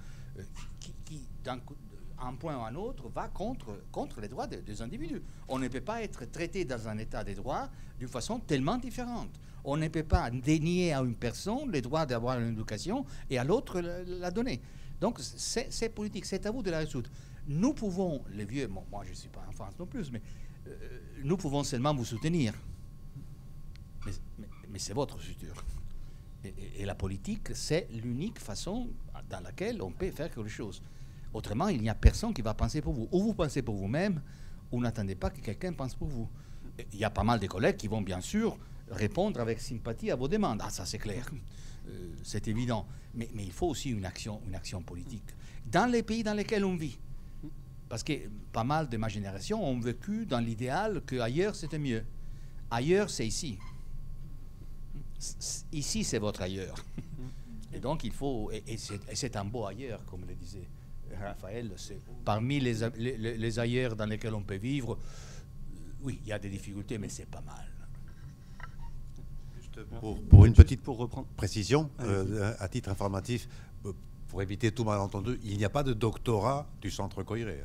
qui d'un point ou un autre, va contre les droits des individus. On ne peut pas être traité dans un état de droit d'une façon tellement différente. On ne peut pas dénier à une personne le droit d'avoir une éducation et à l'autre la donner. Donc c'est politique, c'est à vous de la résoudre. Nous pouvons, les vieux, moi je ne suis pas en France non plus, mais nous pouvons seulement vous soutenir. Mais c'est votre futur. Et la politique, c'est l'unique façon dans laquelle on peut faire quelque chose. Autrement, il n'y a personne qui va penser pour vous. Ou vous pensez pour vous-même, ou n'attendez pas que quelqu'un pense pour vous. Il y a pas mal de collègues qui vont bien sûr répondre avec sympathie à vos demandes. Ah, ça c'est clair, c'est évident. Mais il faut aussi une action politique. Dans les pays dans lesquels on vit, parce que pas mal de ma génération ont vécu dans l'idéal qu'ailleurs c'était mieux. Ailleurs, c'est ici. Ici, c'est votre ailleurs. Et donc, il faut... Et c'est un beau ailleurs, comme le disait Raphaël. Parmi les ailleurs dans lesquels on peut vivre, oui, il y a des difficultés, mais c'est pas mal. Juste pour une petite précision, à titre informatif, pour éviter tout malentendu, il n'y a pas de doctorat du Centre Coiré.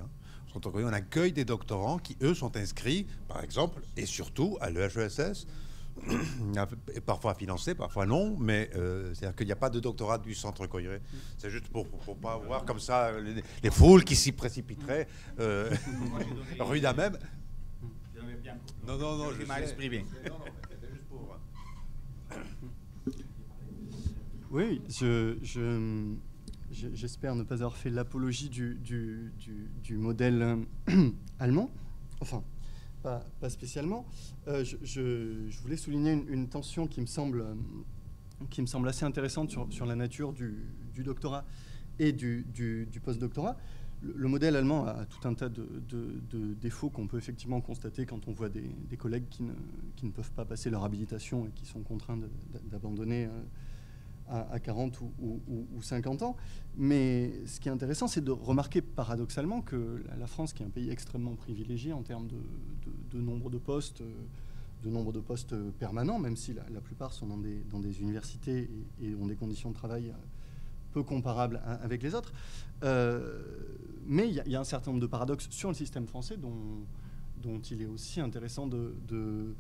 Au Centre Coiré, on accueille des doctorants qui, eux, sont inscrits, par exemple, et surtout à l'EHESS, parfois financé, parfois non, mais c'est-à-dire qu'il n'y a pas de doctorat du Centre Coiré. C'est juste pour pas voir comme ça les foules qui s'y précipiteraient rue même. Non, je m'ai exprimé. C'était juste pour... Oui, j'espère ne pas avoir fait l'apologie du modèle allemand. Enfin, pas spécialement. Je voulais souligner une tension qui me semble assez intéressante sur la nature du doctorat et du post-doctorat. Le modèle allemand a tout un tas de défauts qu'on peut effectivement constater quand on voit des collègues qui ne peuvent pas passer leur habilitation et qui sont contraints d'abandonner à 40 ou 50 ans. Mais ce qui est intéressant, c'est de remarquer paradoxalement que la France, qui est un pays extrêmement privilégié en termes de nombre de postes, permanents, même si la plupart sont dans des universités et ont des conditions de travail peu comparables avec les autres. Mais il y a un certain nombre de paradoxes sur le système français dont il est aussi intéressant de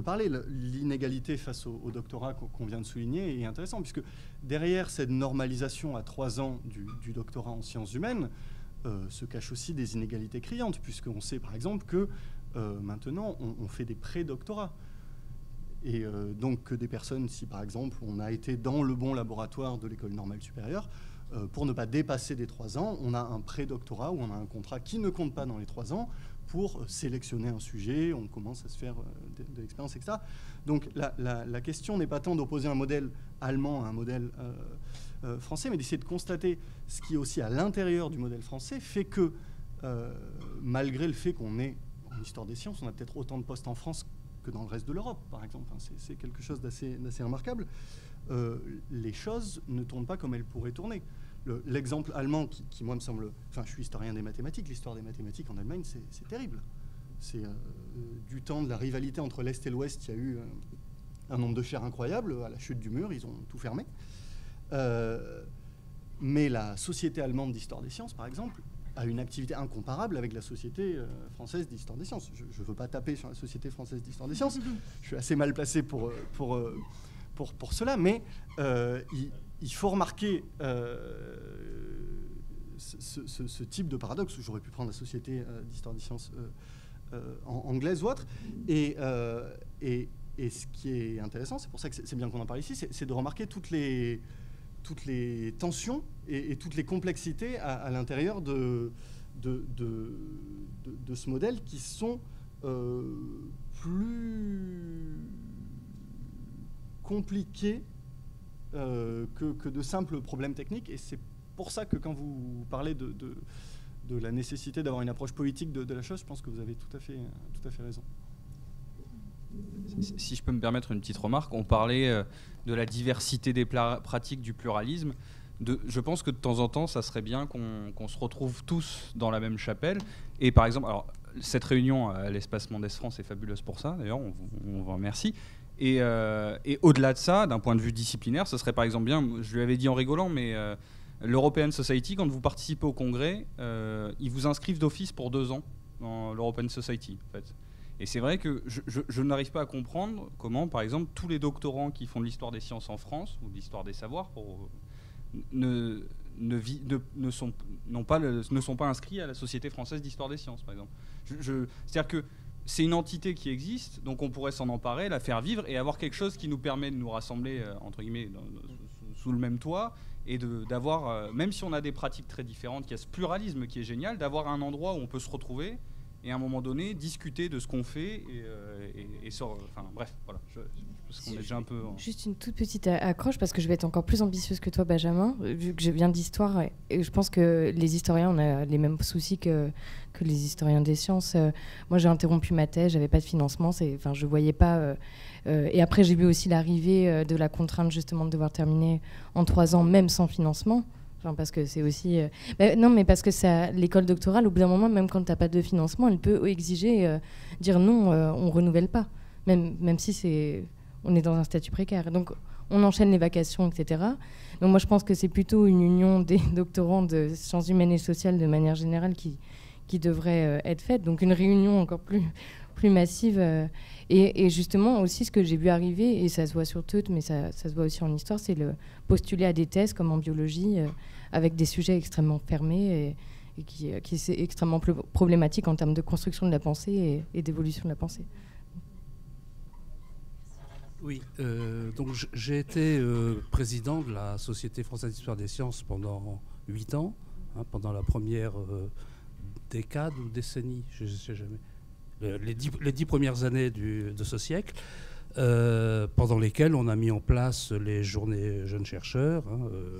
parler. L'inégalité face au doctorat qu'on vient de souligner est intéressant, puisque derrière cette normalisation à 3 ans du doctorat en sciences humaines se cachent aussi des inégalités criantes, puisqu'on sait par exemple que maintenant on fait des pré-doctorats. Et donc que des personnes, si par exemple on a été dans le bon laboratoire de l'école normale supérieure, pour ne pas dépasser des 3 ans, on a un pré-doctorat où on a un contrat qui ne compte pas dans les 3 ans pour sélectionner un sujet, on commence à se faire de l'expérience, etc. Donc la question n'est pas tant d'opposer un modèle allemand à un modèle français, mais d'essayer de constater ce qui est aussi à l'intérieur du modèle français fait que, malgré le fait qu'on est en histoire des sciences, on a peut-être autant de postes en France que dans le reste de l'Europe, par exemple. Enfin, c'est quelque chose d'assez remarquable. Les choses ne tournent pas comme elles pourraient tourner. L'exemple allemand qui, moi, me semble... Enfin, je suis historien des mathématiques. L'histoire des mathématiques en Allemagne, c'est terrible. C'est du temps de la rivalité entre l'Est et l'Ouest, il y a eu un nombre de chaires incroyable. À la chute du mur, ils ont tout fermé. Mais la Société allemande d'histoire des sciences, par exemple, a une activité incomparable avec la Société française d'histoire des sciences. Je ne veux pas taper sur la Société française d'histoire des sciences. Je suis assez mal placé pour cela, mais il faut remarquer ce type de paradoxe. J'aurais pu prendre la Société d'histoire des sciences anglaise ou autre. Et ce qui est intéressant, c'est pour ça que c'est bien qu'on en parle ici, c'est de remarquer toutes les tensions et toutes les complexités à l'intérieur de ce modèle qui sont plus compliqués que de simples problèmes techniques. Et c'est pour ça que quand vous parlez de la nécessité d'avoir une approche politique de la chose, je pense que vous avez tout à fait raison. si je peux me permettre une petite remarque, on parlait de la diversité des pratiques, du pluralisme. Je pense que de temps en temps, ça serait bien qu'on se retrouve tous dans la même chapelle. Et par exemple, alors, cette réunion à l'Espace Mendès France est fabuleuse pour ça, d'ailleurs, on vous remercie. Et au-delà de ça, d'un point de vue disciplinaire, ce serait par exemple bien, je lui avais dit en rigolant, mais l'European Society, quand vous participez au congrès, ils vous inscrivent d'office pour 2 ans dans l'European Society, en fait. Et c'est vrai que je n'arrive pas à comprendre comment, par exemple, tous les doctorants qui font de l'histoire des sciences en France, ou de l'histoire des savoirs, ne sont pas inscrits à la Société française d'histoire des sciences, par exemple. C'est-à-dire que c'est une entité qui existe, donc on pourrait s'en emparer, la faire vivre et avoir quelque chose qui nous permet de nous rassembler, entre guillemets, sous le même toit, et d'avoir, même si on a des pratiques très différentes, qu'il y a ce pluralisme qui est génial, d'avoir un endroit où on peut se retrouver et à un moment donné discuter de ce qu'on fait enfin bref, voilà, je pense qu'on est déjà un peu Juste une toute petite accroche, parce que je vais être encore plus ambitieuse que toi, Benjamin, vu que je viens d'histoire, et je pense que les historiens, on a les mêmes soucis que les historiens des sciences. Moi, j'ai interrompu ma thèse, j'avais pas de financement, je voyais pas. Et après, j'ai vu aussi l'arrivée de la contrainte justement de devoir terminer en 3 ans, même sans financement. Parce que c'est aussi... non, mais parce que l'école doctorale, au bout d'un moment, même quand tu n'as pas de financement, elle peut exiger, dire non, on ne renouvelle pas, même si on est dans un statut précaire. Donc, on enchaîne les vacations, etc. Donc, moi, je pense que c'est plutôt une union des doctorants de sciences humaines et sociales, de manière générale, qui devrait être faite. Donc, une réunion encore plus massive. Et justement, aussi, ce que j'ai vu arriver, et ça se voit sur toutes, mais ça se voit aussi en histoire, c'est le postuler à des thèses, comme en biologie, avec des sujets extrêmement fermés et qui est extrêmement problématique en termes de construction de la pensée et d'évolution de la pensée. Oui, donc j'ai été président de la Société française d'histoire des sciences pendant 8 ans, pendant la première décade ou décennie, je ne sais jamais. Les 10 premières années de ce siècle, pendant lesquelles on a mis en place les journées jeunes chercheurs,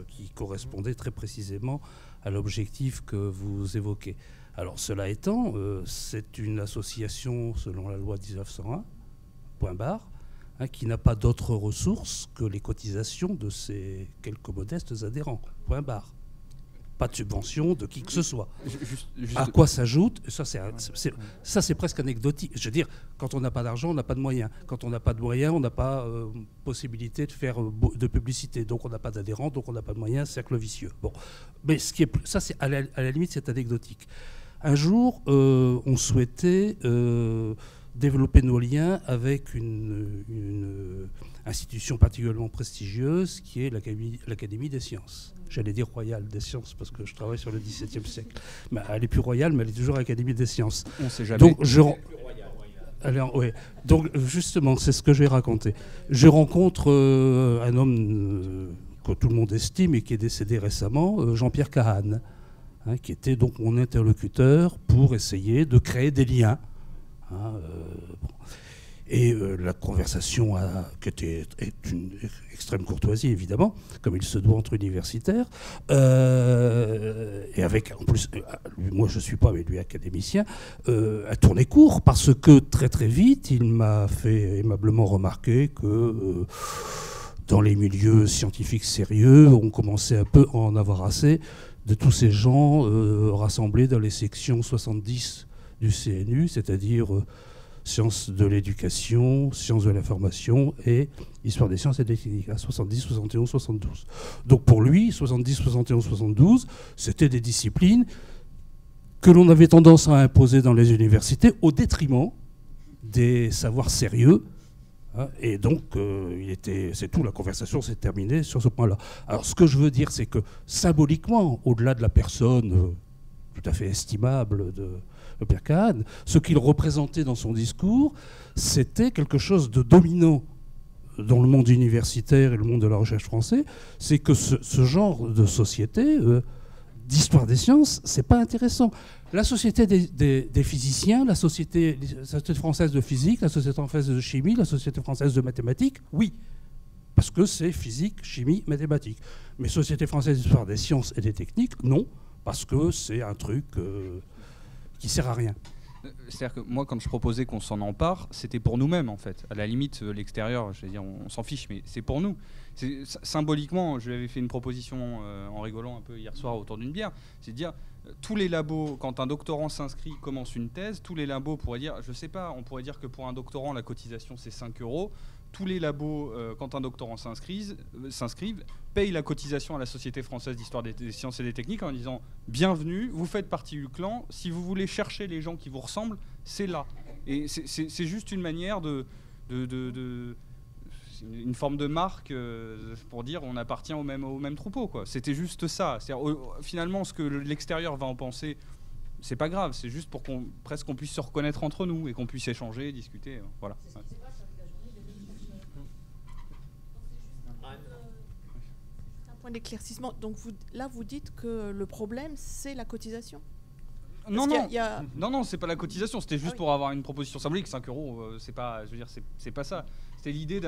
qui correspondaient très précisément à l'objectif que vous évoquez. Alors cela étant, c'est une association selon la loi 1901, point barre, qui n'a pas d'autres ressources que les cotisations de ses quelques modestes adhérents, point barre. Pas de subvention de qui que ce soit. À quoi s'ajoute, ça c'est presque anecdotique. Je veux dire, quand on n'a pas d'argent, on n'a pas de moyens. Quand on n'a pas de moyens, on n'a pas possibilité de faire de publicité. Donc on n'a pas d'adhérents, donc on n'a pas de moyens, cercle vicieux. Bon. Mais ça, c'est à la limite, c'est anecdotique. Un jour, on souhaitait développer nos liens avec une institution particulièrement prestigieuse qui est l'Académie des sciences. J'allais dire royale des sciences parce que je travaille sur le XVIIe siècle. Mais elle n'est plus royale, mais elle est toujours Académie des sciences. On ne sait jamais. Donc, donc justement, c'est ce que je vais raconter. Je rencontre un homme que tout le monde estime et qui est décédé récemment, Jean-Pierre Kahane, qui était donc mon interlocuteur pour essayer de créer des liens. Et la conversation est une extrême courtoisie, évidemment, comme il se doit entre universitaires. Et avec, en plus, moi je ne suis pas, mais lui académicien, a tourné court, parce que très très vite, il m'a fait aimablement remarquer que dans les milieux scientifiques sérieux, on commençait un peu à en avoir assez de tous ces gens rassemblés dans les sections 70 du CNU, c'est-à-dire sciences de l'éducation, sciences de l'information et histoire des sciences et des techniques, à 70, 71, 72. Donc pour lui, 70, 71, 72, c'était des disciplines que l'on avait tendance à imposer dans les universités au détriment des savoirs sérieux. Et donc, c'est tout, la conversation s'est terminée sur ce point-là. Alors ce que je veux dire, c'est que symboliquement, au-delà de la personne tout à fait estimable de Pierre Kahane, ce qu'il représentait dans son discours, c'était quelque chose de dominant dans le monde universitaire et le monde de la recherche français, c'est que ce genre de société, d'histoire des sciences, c'est pas intéressant. La société des physiciens, la société française de physique, la société française de chimie, la société française de mathématiques, oui, parce que c'est physique, chimie, mathématiques. Mais société française d'histoire des sciences et des techniques, non, parce que c'est un truc qui sert à rien. C'est-à-dire que moi, quand je proposais qu'on s'en empare, c'était pour nous-mêmes, en fait. À la limite, l'extérieur, je vais dire, on s'en fiche, mais c'est pour nous. Symboliquement, je lui avais fait une proposition en rigolant un peu hier soir autour d'une bière, c'est de dire, tous les labos, quand un doctorant s'inscrit, commence une thèse, tous les labos pourraient dire, je sais pas, on pourrait dire que pour un doctorant, la cotisation, c'est 5 €. Tous les labos, quand un doctorant s'inscrivent, payent la cotisation à la Société française d'histoire des sciences et des techniques en disant « Bienvenue, vous faites partie du clan, si vous voulez chercher les gens qui vous ressemblent, c'est là ». Et c'est juste une manière une forme de marque pour dire on appartient au même troupeau, quoi. C'était juste ça. Finalement, ce que l'extérieur va en penser, c'est pas grave, c'est juste pour qu'on puisse se reconnaître entre nous et qu'on puisse échanger, discuter, voilà. D'éclaircissement. Donc vous dites que le problème c'est la cotisation. Non, c'est pas la cotisation. C'était juste pour avoir une proposition symbolique. 5 €, c'est pas, je veux dire, c'est pas ça. C'était l'idée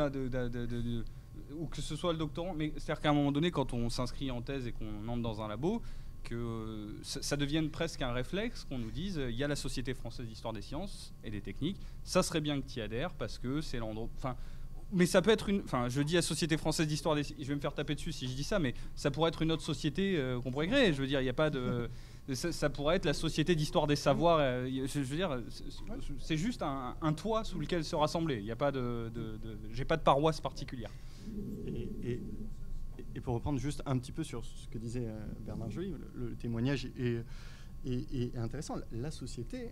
ou que ce soit le doctorant, mais c'est-à-dire qu'à un moment donné, quand on s'inscrit en thèse et qu'on entre dans un labo, que ça devienne presque un réflexe, qu'on nous dise, il y a la Société française d'histoire des sciences et des techniques. Ça serait bien que tu y adhères parce que c'est l'endroit. Enfin. Mais ça peut être je dis la Société française d'histoire des... Je vais me faire taper dessus si je dis ça, mais ça pourrait être une autre société qu'on pourrait créer. Je veux dire, il n'y a pas de... Ça pourrait être la Société d'histoire des savoirs. Je veux dire, c'est juste un toit sous lequel se rassembler. Il n'y a pas j'ai pas de paroisse particulière. Et pour reprendre juste un petit peu sur ce que disait Bernard Joly, le témoignage est intéressant. La société,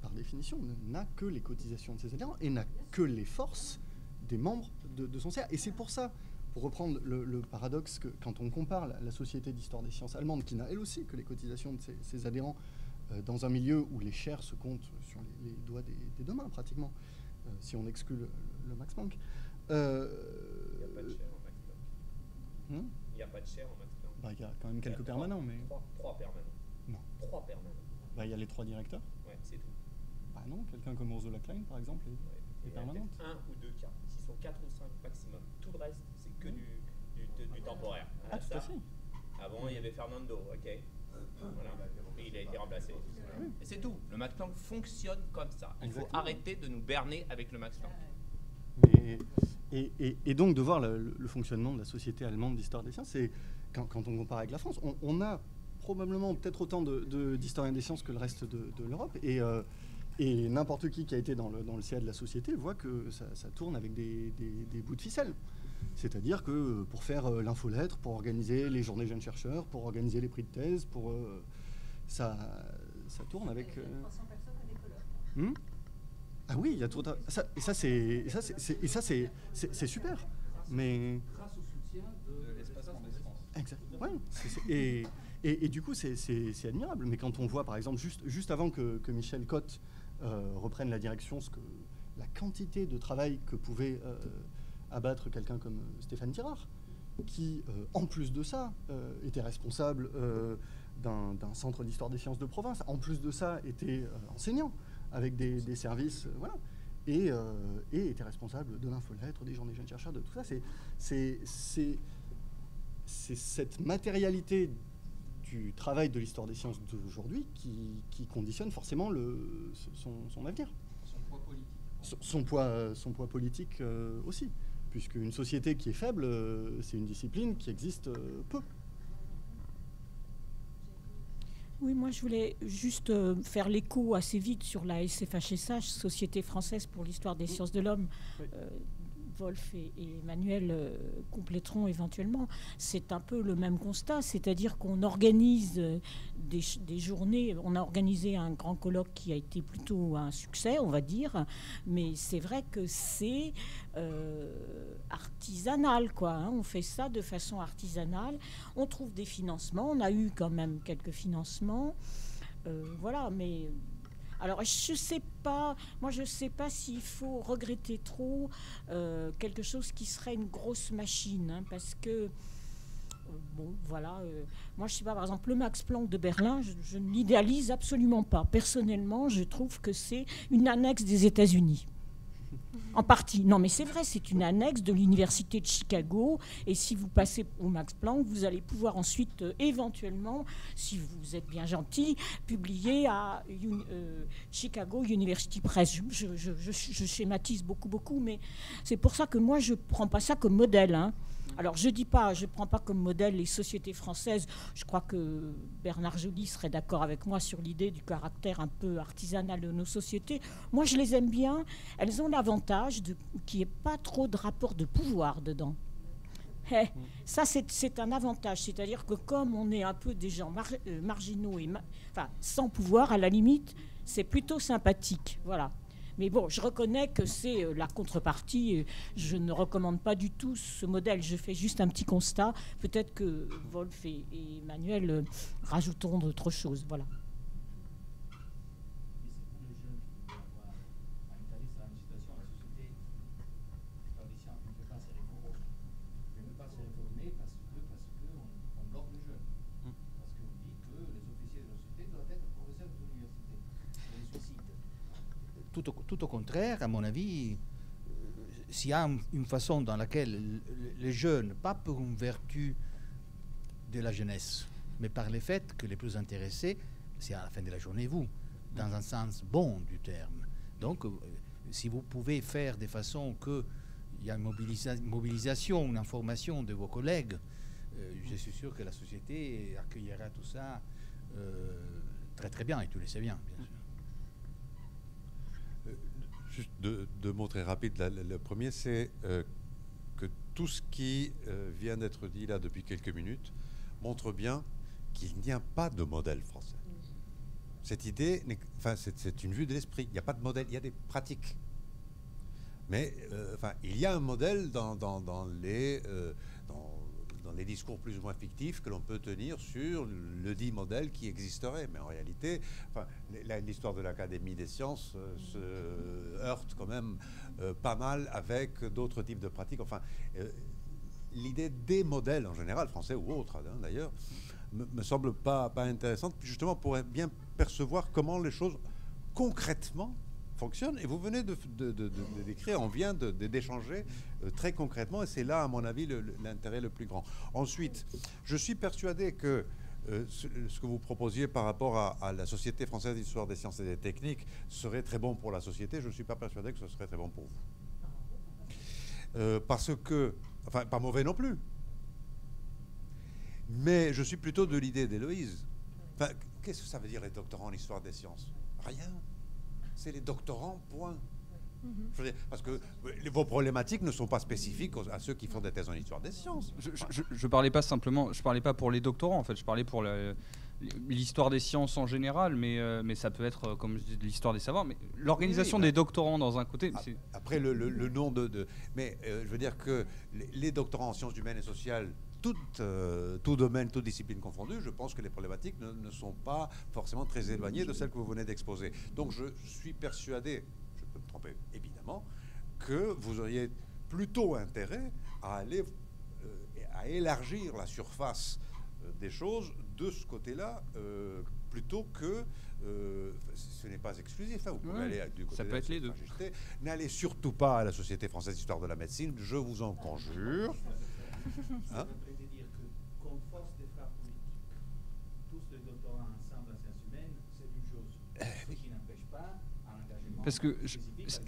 par définition, n'a que les cotisations de ses adhérents et n'a que les forces des membres de son cercle. Et c'est pour ça, pour reprendre le paradoxe, que quand on compare la Société d'histoire des sciences allemande, qui n'a elle aussi que les cotisations de ses adhérents, dans un milieu où les chaires se comptent sur les doigts des deux mains, pratiquement, si on exclut le Max Planck. Il n'y a pas de chaire en Max Planck. Il n'y a pas de chaire en Max Planck. Il y a quand même quelques permanents, mais... 3 permanents. Non. 3 permanents. Il y a les 3 directeurs. Ouais, c'est tout. Non, quelqu'un comme Ursula Klein, par exemple, est permanente. 1 ou 2 cas. S'ils sont 4 ou 5 maximum. Tout le reste, c'est que du temporaire. Ah, tout à fait. Avant, il y avait Fernando, ok. Voilà. Et il a été remplacé. Et c'est tout. Le Max Planck fonctionne comme ça. Il faut arrêter de nous berner avec le Max Planck. Et donc, de voir le fonctionnement de la Société allemande d'histoire des sciences, c'est quand on compare avec la France, on a probablement peut-être autant d'historiens des sciences que le reste de l'Europe. Et n'importe qui a été dans le CA de la société voit que ça tourne avec des bouts de ficelle. C'est-à-dire que pour faire l'infolettre, pour organiser les journées jeunes chercheurs, pour organiser les prix de thèse, ça tourne avec... 300 personnes à des colloques. Ah oui, il y a tout ça c'est super. Mais grâce au soutien de l'espace France. Exactement. Ouais, et du coup c'est admirable. Mais quand on voit par exemple juste avant que Michel Cotte reprenne la direction, la quantité de travail que pouvait abattre quelqu'un comme Stéphane Tirard, qui, en plus de ça, était responsable d'un centre d'histoire des sciences de province, en plus de ça, était enseignant avec des services, voilà, et était responsable de l'infolettre, des journées jeunes chercheurs, de tout ça. C'est cette matérialité du travail de l'histoire des sciences d'aujourd'hui qui conditionne forcément son avenir. Son poids politique aussi, puisqu'une société qui est faible, c'est une discipline qui existe peu. Oui, moi je voulais juste faire l'écho assez vite sur la SFHSH, Société française pour l'histoire des sciences de l'homme. Oui. Wolf et Emmanuel compléteront éventuellement. C'est un peu le même constat, c'est-à-dire qu'on organise des journées. On a organisé un grand colloque qui a été plutôt un succès, on va dire, mais c'est vrai que c'est artisanal, quoi. Hein. On fait ça de façon artisanale. On trouve des financements. On a eu quand même quelques financements. Voilà, mais... Alors, je ne sais pas s'il faut regretter trop quelque chose qui serait une grosse machine, hein, parce que, bon, voilà, moi, je ne sais pas, par exemple, le Max Planck de Berlin, je ne l'idéalise absolument pas. Personnellement, je trouve que c'est une annexe des États-Unis. En partie. Non, mais c'est vrai, c'est une annexe de l'Université de Chicago. Et si vous passez au Max Planck, vous allez pouvoir ensuite, éventuellement, si vous êtes bien gentil, publier à Chicago University Press. Je schématise beaucoup, mais c'est pour ça que moi, je ne prends pas ça comme modèle. Hein. Alors, je ne prends pas comme modèle les sociétés françaises. Je crois que Bernard Joly serait d'accord avec moi sur l'idée du caractère un peu artisanal de nos sociétés. Moi, je les aime bien. Elles ont l'avantage qu'il n'y ait pas trop de rapport de pouvoir dedans. Ça, c'est un avantage. C'est-à-dire que comme on est un peu des gens marginaux et sans pouvoir, à la limite, c'est plutôt sympathique. Voilà. Mais bon, je reconnais que c'est la contrepartie. Je ne recommande pas du tout ce modèle. Je fais juste un petit constat. Peut-être que Wolf et Emmanuel rajouteront d'autres choses. Voilà. Tout au contraire, à mon avis, s'il y a une façon dans laquelle les jeunes, pas pour une vertu de la jeunesse, mais par le fait que les plus intéressés, c'est à la fin de la journée vous, dans un sens bon du terme. Donc, si vous pouvez faire de façon qu'il y a une mobilisation, une information de vos collègues, je suis sûr que la société accueillera tout ça très très bien, et tu le sais bien sûr. Juste deux mots très rapides. Le premier, c'est que tout ce qui vient d'être dit là depuis quelques minutes montre bien qu'il n'y a pas de modèle français. Cette idée, c'est une vue de l'esprit. Il n'y a pas de modèle, il y a des pratiques. Mais il y a un modèle dans les discours plus ou moins fictifs que l'on peut tenir sur le dit modèle qui existerait. Mais en réalité, l'histoire de l'Académie des sciences se heurte quand même pas mal avec d'autres types de pratiques. L'idée des modèles en général, français ou autres d'ailleurs, me semble pas intéressante, justement pour bien percevoir comment les choses concrètement fonctionne. Et vous venez de décrire, on vient d'échanger très concrètement, et c'est là, à mon avis, l'intérêt le plus grand. Ensuite, je suis persuadé que ce que vous proposiez par rapport à la Société française d'histoire des sciences et des techniques serait très bon pour la société. Je ne suis pas persuadé que ce serait très bon pour vous. Parce que, pas mauvais non plus. Mais je suis plutôt de l'idée d'Héloïse. Qu'est-ce que ça veut dire les doctorants en histoire des sciences? Rien. C'est les doctorants, point. Je veux dire, parce que vos problématiques ne sont pas spécifiques à ceux qui font des thèses en histoire des sciences. Je parlais pas simplement, je parlais pas pour les doctorants, en fait, je parlais pour l'histoire des sciences en général, mais ça peut être, comme je dis, l'histoire des savoirs, mais l'organisation des doctorants dans un côté... Après, le nom de... Mais je veux dire que les doctorants en sciences humaines et sociales, tout domaine, toute discipline confondue, je pense que les problématiques ne sont pas forcément très éloignées de celles que vous venez d'exposer. Donc je suis persuadé, je peux me tromper évidemment, que vous auriez plutôt intérêt à aller à élargir la surface des choses de ce côté-là, plutôt que ce n'est pas exclusif. Vous pouvez aller du côté ça peut être les deux. N'allez surtout pas à la Société française d'histoire de la médecine, je vous en conjure. Hein? Dire que, comme force des frappes politiques, tous les doctorants ensemble en sciences humaines, c'est une chose. Ce qui n'empêche pas un engagement spécifique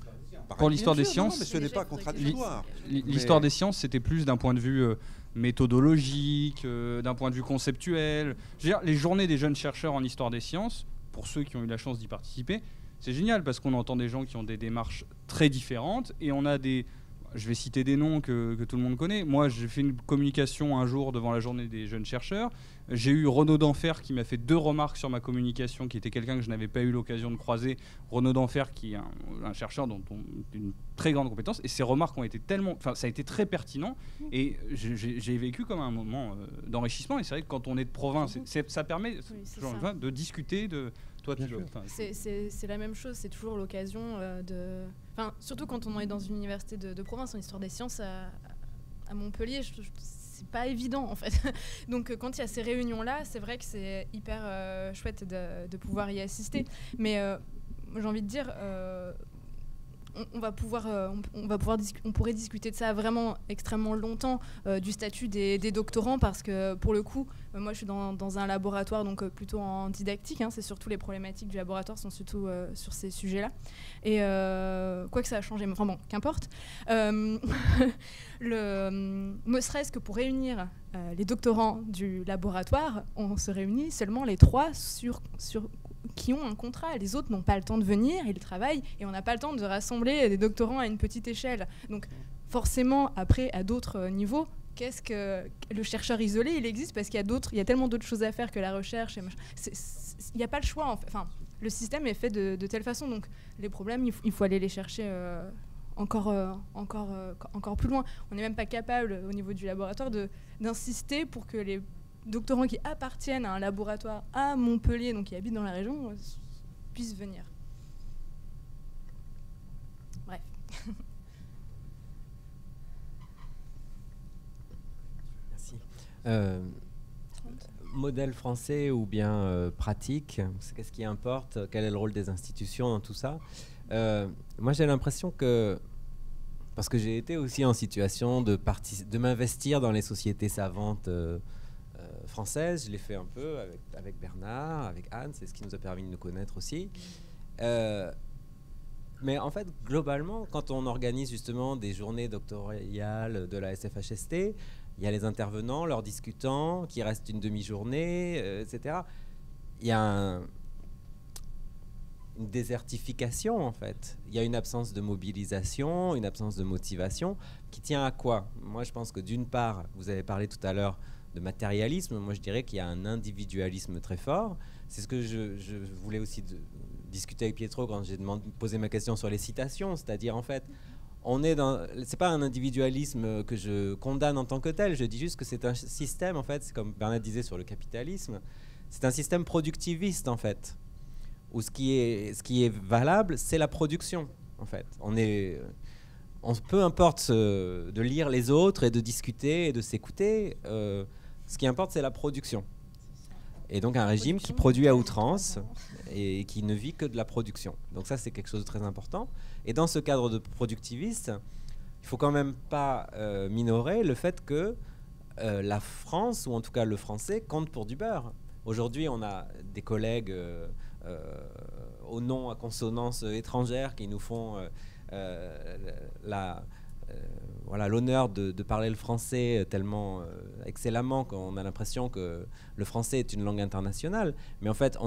pour l'histoire des sciences, non, mais ce n'est pas contradictoire. L'histoire des sciences, c'était plus d'un point de vue méthodologique, d'un point de vue conceptuel. Je veux dire, les journées des jeunes chercheurs en histoire des sciences, pour ceux qui ont eu la chance d'y participer, c'est génial parce qu'on entend des gens qui ont des démarches très différentes et on a des... Je vais citer des noms que tout le monde connaît. Moi, j'ai fait une communication un jour devant la journée des jeunes chercheurs. J'ai eu Renaud d'Enfer qui m'a fait 2 remarques sur ma communication, qui était quelqu'un que je n'avais pas eu l'occasion de croiser. Renaud d'Enfer, qui est un chercheur dont on a une très grande compétence. Et ces remarques ont été tellement... Enfin, ça a été très pertinent. Et j'ai vécu comme un moment d'enrichissement. Et c'est vrai que quand on est de province, ça permet de discuter de... C'est la même chose, c'est toujours l'occasion de... Enfin, surtout quand on est dans une université de province en histoire des sciences à Montpellier, c'est pas évident en fait. Donc quand il y a ces réunions-là, c'est vrai que c'est hyper chouette de pouvoir y assister. Mais j'ai envie de dire, on pourrait discuter de ça vraiment extrêmement longtemps, du statut des doctorants, parce que pour le coup, moi je suis dans un laboratoire donc plutôt en didactique, hein, c'est surtout les problématiques du laboratoire sont surtout sur ces sujets-là. Et quoi que ça a changé, mais enfin bon, qu'importe. Ne serait-ce que pour réunir les doctorants du laboratoire, on se réunit seulement les 3 qui ont un contrat. Les autres n'ont pas le temps de venir, ils travaillent, et on n'a pas le temps de rassembler des doctorants à une petite échelle. Donc forcément, après, à d'autres niveaux, qu'est-ce que le chercheur isolé, il existe parce qu'il y a tellement d'autres choses à faire que la recherche. Il n'y a pas le choix, en fait. Enfin, le système est fait de telle façon, donc les problèmes, il faut aller les chercher encore plus loin. On n'est même pas capable, au niveau du laboratoire, d'insister pour que les doctorants qui appartiennent à un laboratoire à Montpellier, donc qui habitent dans la région, puissent venir. Bref. Merci. Modèle français ou bien pratique, qu'est-ce qui importe? Quel est le rôle des institutions dans tout ça? Moi, j'ai l'impression que, parce que j'ai été aussi en situation de m'investir dans les sociétés savantes françaises, je l'ai fait un peu avec Bernard, avec Anne, c'est ce qui nous a permis de nous connaître aussi. Mais en fait, globalement, quand on organise justement des journées doctorales de la SFHST, il y a les intervenants, leurs discutants, qui restent une demi-journée, etc. Il y a une désertification, en fait. Il y a une absence de mobilisation, une absence de motivation, qui tient à quoi? Moi, je pense que d'une part, vous avez parlé tout à l'heure de matérialisme, moi je dirais qu'il y a un individualisme très fort. C'est ce que je voulais aussi discuter avec Pietro quand j'ai posé ma question sur les citations, c'est-à-dire en fait, c'est pas un individualisme que je condamne en tant que tel, je dis juste que c'est un système, en fait, c'est comme Bernard disait sur le capitalisme, c'est un système productiviste, en fait, où ce qui est valable, c'est la production, en fait. Peu importe de lire les autres et de discuter et de s'écouter, ce qui importe, c'est la production. Et donc un régime qui produit à outrance et qui ne vit que de la production. Donc ça, c'est quelque chose de très important. Et dans ce cadre de productiviste, il faut quand même pas minorer le fait que la France, ou en tout cas le français, compte pour du beurre. Aujourd'hui, on a des collègues aux noms à consonance étrangère qui nous font l'honneur de parler le français tellement excellemment qu'on a l'impression que le français est une langue internationale. Mais en fait,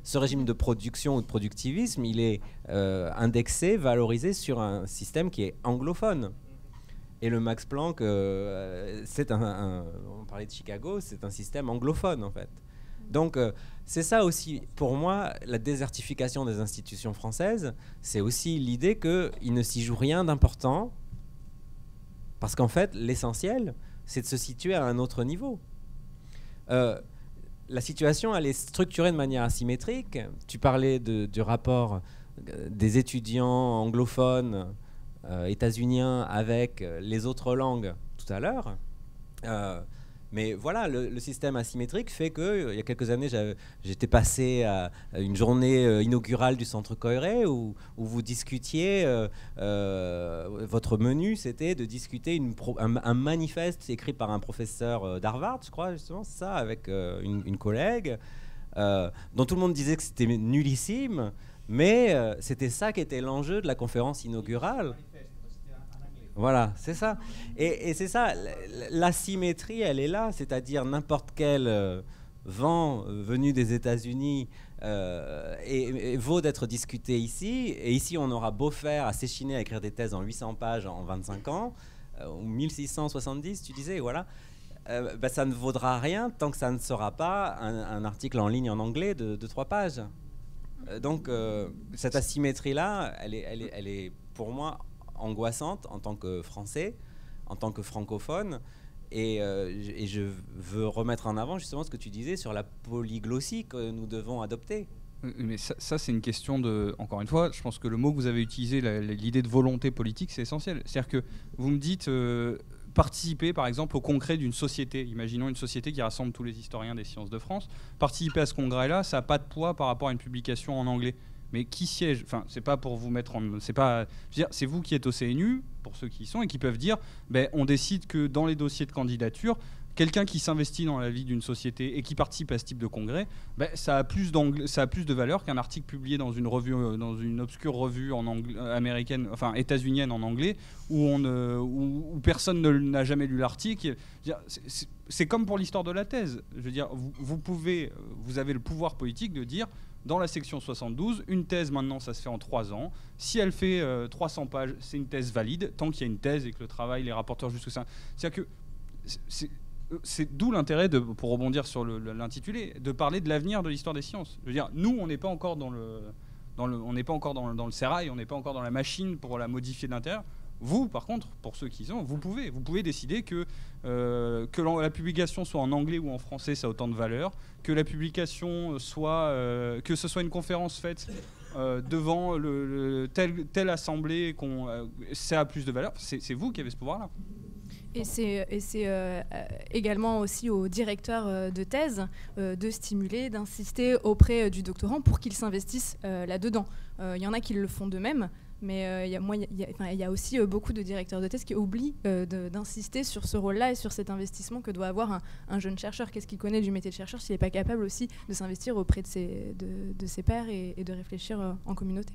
ce régime de production ou de productivisme, il est indexé, valorisé sur un système qui est anglophone. Et le Max Planck, on parlait de Chicago, c'est un système anglophone, en fait. Donc, c'est ça aussi, pour moi, la désertification des institutions françaises, c'est aussi l'idée qu'il ne s'y joue rien d'important, parce qu'en fait, l'essentiel, c'est de se situer à un autre niveau. La situation, elle est structurée de manière asymétrique. Tu parlais du rapport des étudiants anglophones états-uniens avec les autres langues tout à l'heure. Mais voilà, le système asymétrique fait que, il y a quelques années, j'étais passé à une journée inaugurale du Centre Coiré où vous discutiez, votre menu, c'était de discuter un manifeste écrit par un professeur d'Harvard, je crois, justement, ça, avec une collègue, dont tout le monde disait que c'était nullissime, mais c'était ça qui était l'enjeu de la conférence inaugurale. Voilà, c'est ça. Et c'est ça, l'asymétrie, elle est là, c'est-à-dire n'importe quel vent venu des États-Unis et vaut d'être discuté ici. Et ici, on aura beau faire à s'échiner à écrire des thèses en 800 pages en 25 ans, ou 1670, tu disais, voilà. Ça ne vaudra rien tant que ça ne sera pas un article en ligne en anglais de 3 pages. Donc, cette asymétrie-là, elle est pour moi angoissante en tant que Français, en tant que francophone, et je veux remettre en avant justement ce que tu disais sur la polyglossie que nous devons adopter. Mais ça c'est une question de... Encore une fois, je pense que le mot que vous avez utilisé, l'idée de volonté politique, c'est essentiel. C'est-à-dire que vous me dites participer par exemple au congrès d'une société. Imaginons une société qui rassemble tous les historiens des sciences de France. Participer à ce congrès-là, ça n'a pas de poids par rapport à une publication en anglais. Mais qui siège? Enfin, c'est pas pour vous mettre en... C'est vous qui êtes au CNU, pour ceux qui y sont, et qui peuvent dire, on décide que dans les dossiers de candidature, quelqu'un qui s'investit dans la vie d'une société et qui participe à ce type de congrès, ça a plus de valeur qu'un article publié dans une revue, dans une obscure revue américaine, enfin états-unienne en anglais, où personne n'a jamais lu l'article. C'est comme pour l'histoire de la thèse. Je veux dire, vous avez le pouvoir politique de dire, dans la section 72, une thèse maintenant ça se fait en 3 ans. Si elle fait 300 pages, c'est une thèse valide, tant qu'il y a une thèse et que le travail, les rapporteurs jusqu'au sein. C'est-à-dire que c'est d'où l'intérêt, pour rebondir sur l'intitulé, de parler de l'avenir de l'histoire des sciences. Je veux dire, nous, on n'est pas encore dans le sérail, on n'est pas encore dans la machine pour la modifier de l'intérieur. Vous, par contre, pour ceux qui y sont, vous pouvez décider que la publication soit en anglais ou en français, ça a autant de valeur, que la publication soit, que ce soit une conférence faite devant telle assemblée, ça a plus de valeur. C'est vous qui avez ce pouvoir-là. Et c'est également aussi aux directeurs de thèse de stimuler, d'insister auprès du doctorant pour qu'il s'investisse là-dedans. Il y en a qui le font d'eux-mêmes, mais il y a aussi beaucoup de directeurs de thèse qui oublient d'insister sur ce rôle-là et sur cet investissement que doit avoir un jeune chercheur. Qu'est-ce qu'il connaît du métier de chercheur s'il n'est pas capable aussi de s'investir auprès de ses pairs et de réfléchir en communauté?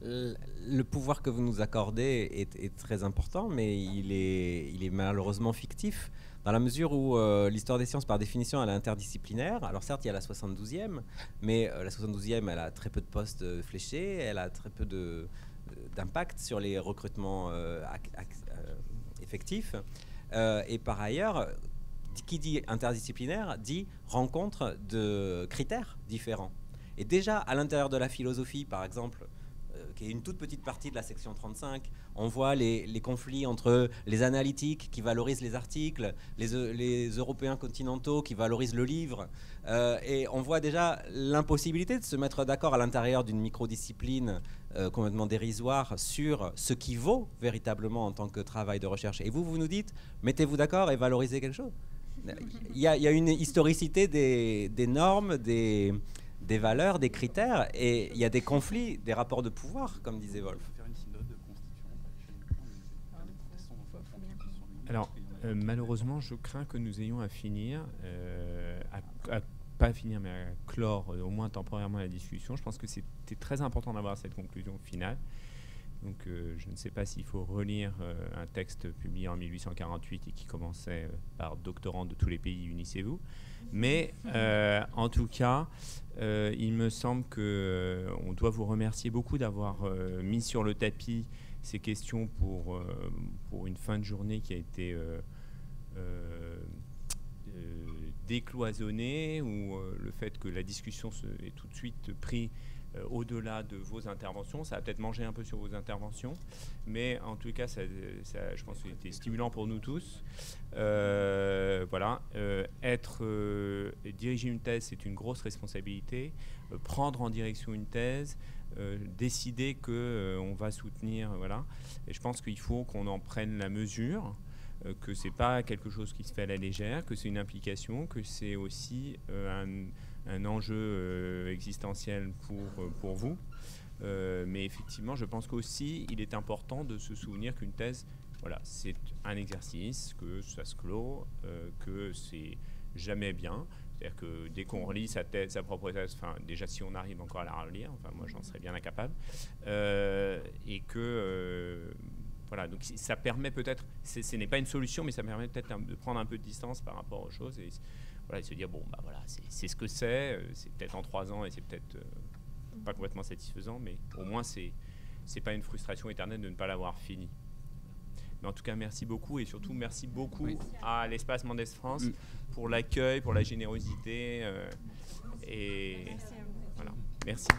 Le pouvoir que vous nous accordez est très important, mais il est malheureusement fictif, dans la mesure où l'histoire des sciences, par définition, elle est interdisciplinaire. Alors certes, il y a la 72e, mais la 72e, elle a très peu de postes fléchés, elle a très peu d'impact sur les recrutements effectifs. Et par ailleurs, qui dit interdisciplinaire dit rencontre de critères différents. Et déjà, à l'intérieur de la philosophie, par exemple, qui est une toute petite partie de la section 35, on voit les conflits entre les analytiques qui valorisent les articles, les Européens continentaux qui valorisent le livre, et on voit déjà l'impossibilité de se mettre d'accord à l'intérieur d'une microdiscipline complètement dérisoire sur ce qui vaut véritablement en tant que travail de recherche. Et vous nous dites, mettez-vous d'accord et valorisez quelque chose. Il y a une historicité des normes, des valeurs, des critères, et il y a des conflits, des rapports de pouvoir, comme disait Wolf. Alors, malheureusement, je crains que nous ayons à finir, pas à finir, mais à clore au moins temporairement la discussion. Je pense que c'était très important d'avoir cette conclusion finale. Donc, je ne sais pas s'il faut relire un texte publié en 1848 et qui commençait par « Doctorants de tous les pays, unissez-vous ». Mais en tout cas, il me semble qu'on doit vous remercier beaucoup d'avoir mis sur le tapis ces questions pour une fin de journée qui a été décloisonnée, où le fait que la discussion est tout de suite prise au-delà de vos interventions. Ça a peut-être mangé un peu sur vos interventions, mais en tout cas, ça, je pense que c'était stimulant pour nous tous. Voilà, diriger une thèse, c'est une grosse responsabilité. Prendre en direction une thèse, décider qu'on va soutenir, voilà. Et je pense qu'il faut qu'on en prenne la mesure, que c'est pas quelque chose qui se fait à la légère, que c'est une implication, que c'est aussi un enjeu existentiel pour vous. Mais effectivement, je pense qu'aussi, il est important de se souvenir qu'une thèse, voilà, c'est un exercice, que ça se clôt, que c'est jamais bien. C'est-à-dire que dès qu'on relit sa propre thèse, enfin, déjà si on arrive encore à la relire, enfin, moi j'en serais bien incapable, et que... voilà, donc ça permet peut-être, ce n'est pas une solution, mais ça permet peut-être de prendre un peu de distance par rapport aux choses et voilà, se dire, bon, bah voilà, c'est ce que c'est peut-être en 3 ans et c'est peut-être pas complètement satisfaisant, mais au moins c'est pas une frustration éternelle de ne pas l'avoir fini. Mais en tout cas, merci beaucoup et surtout merci beaucoup à l'Espace Mendes France pour l'accueil, pour la générosité et voilà, merci.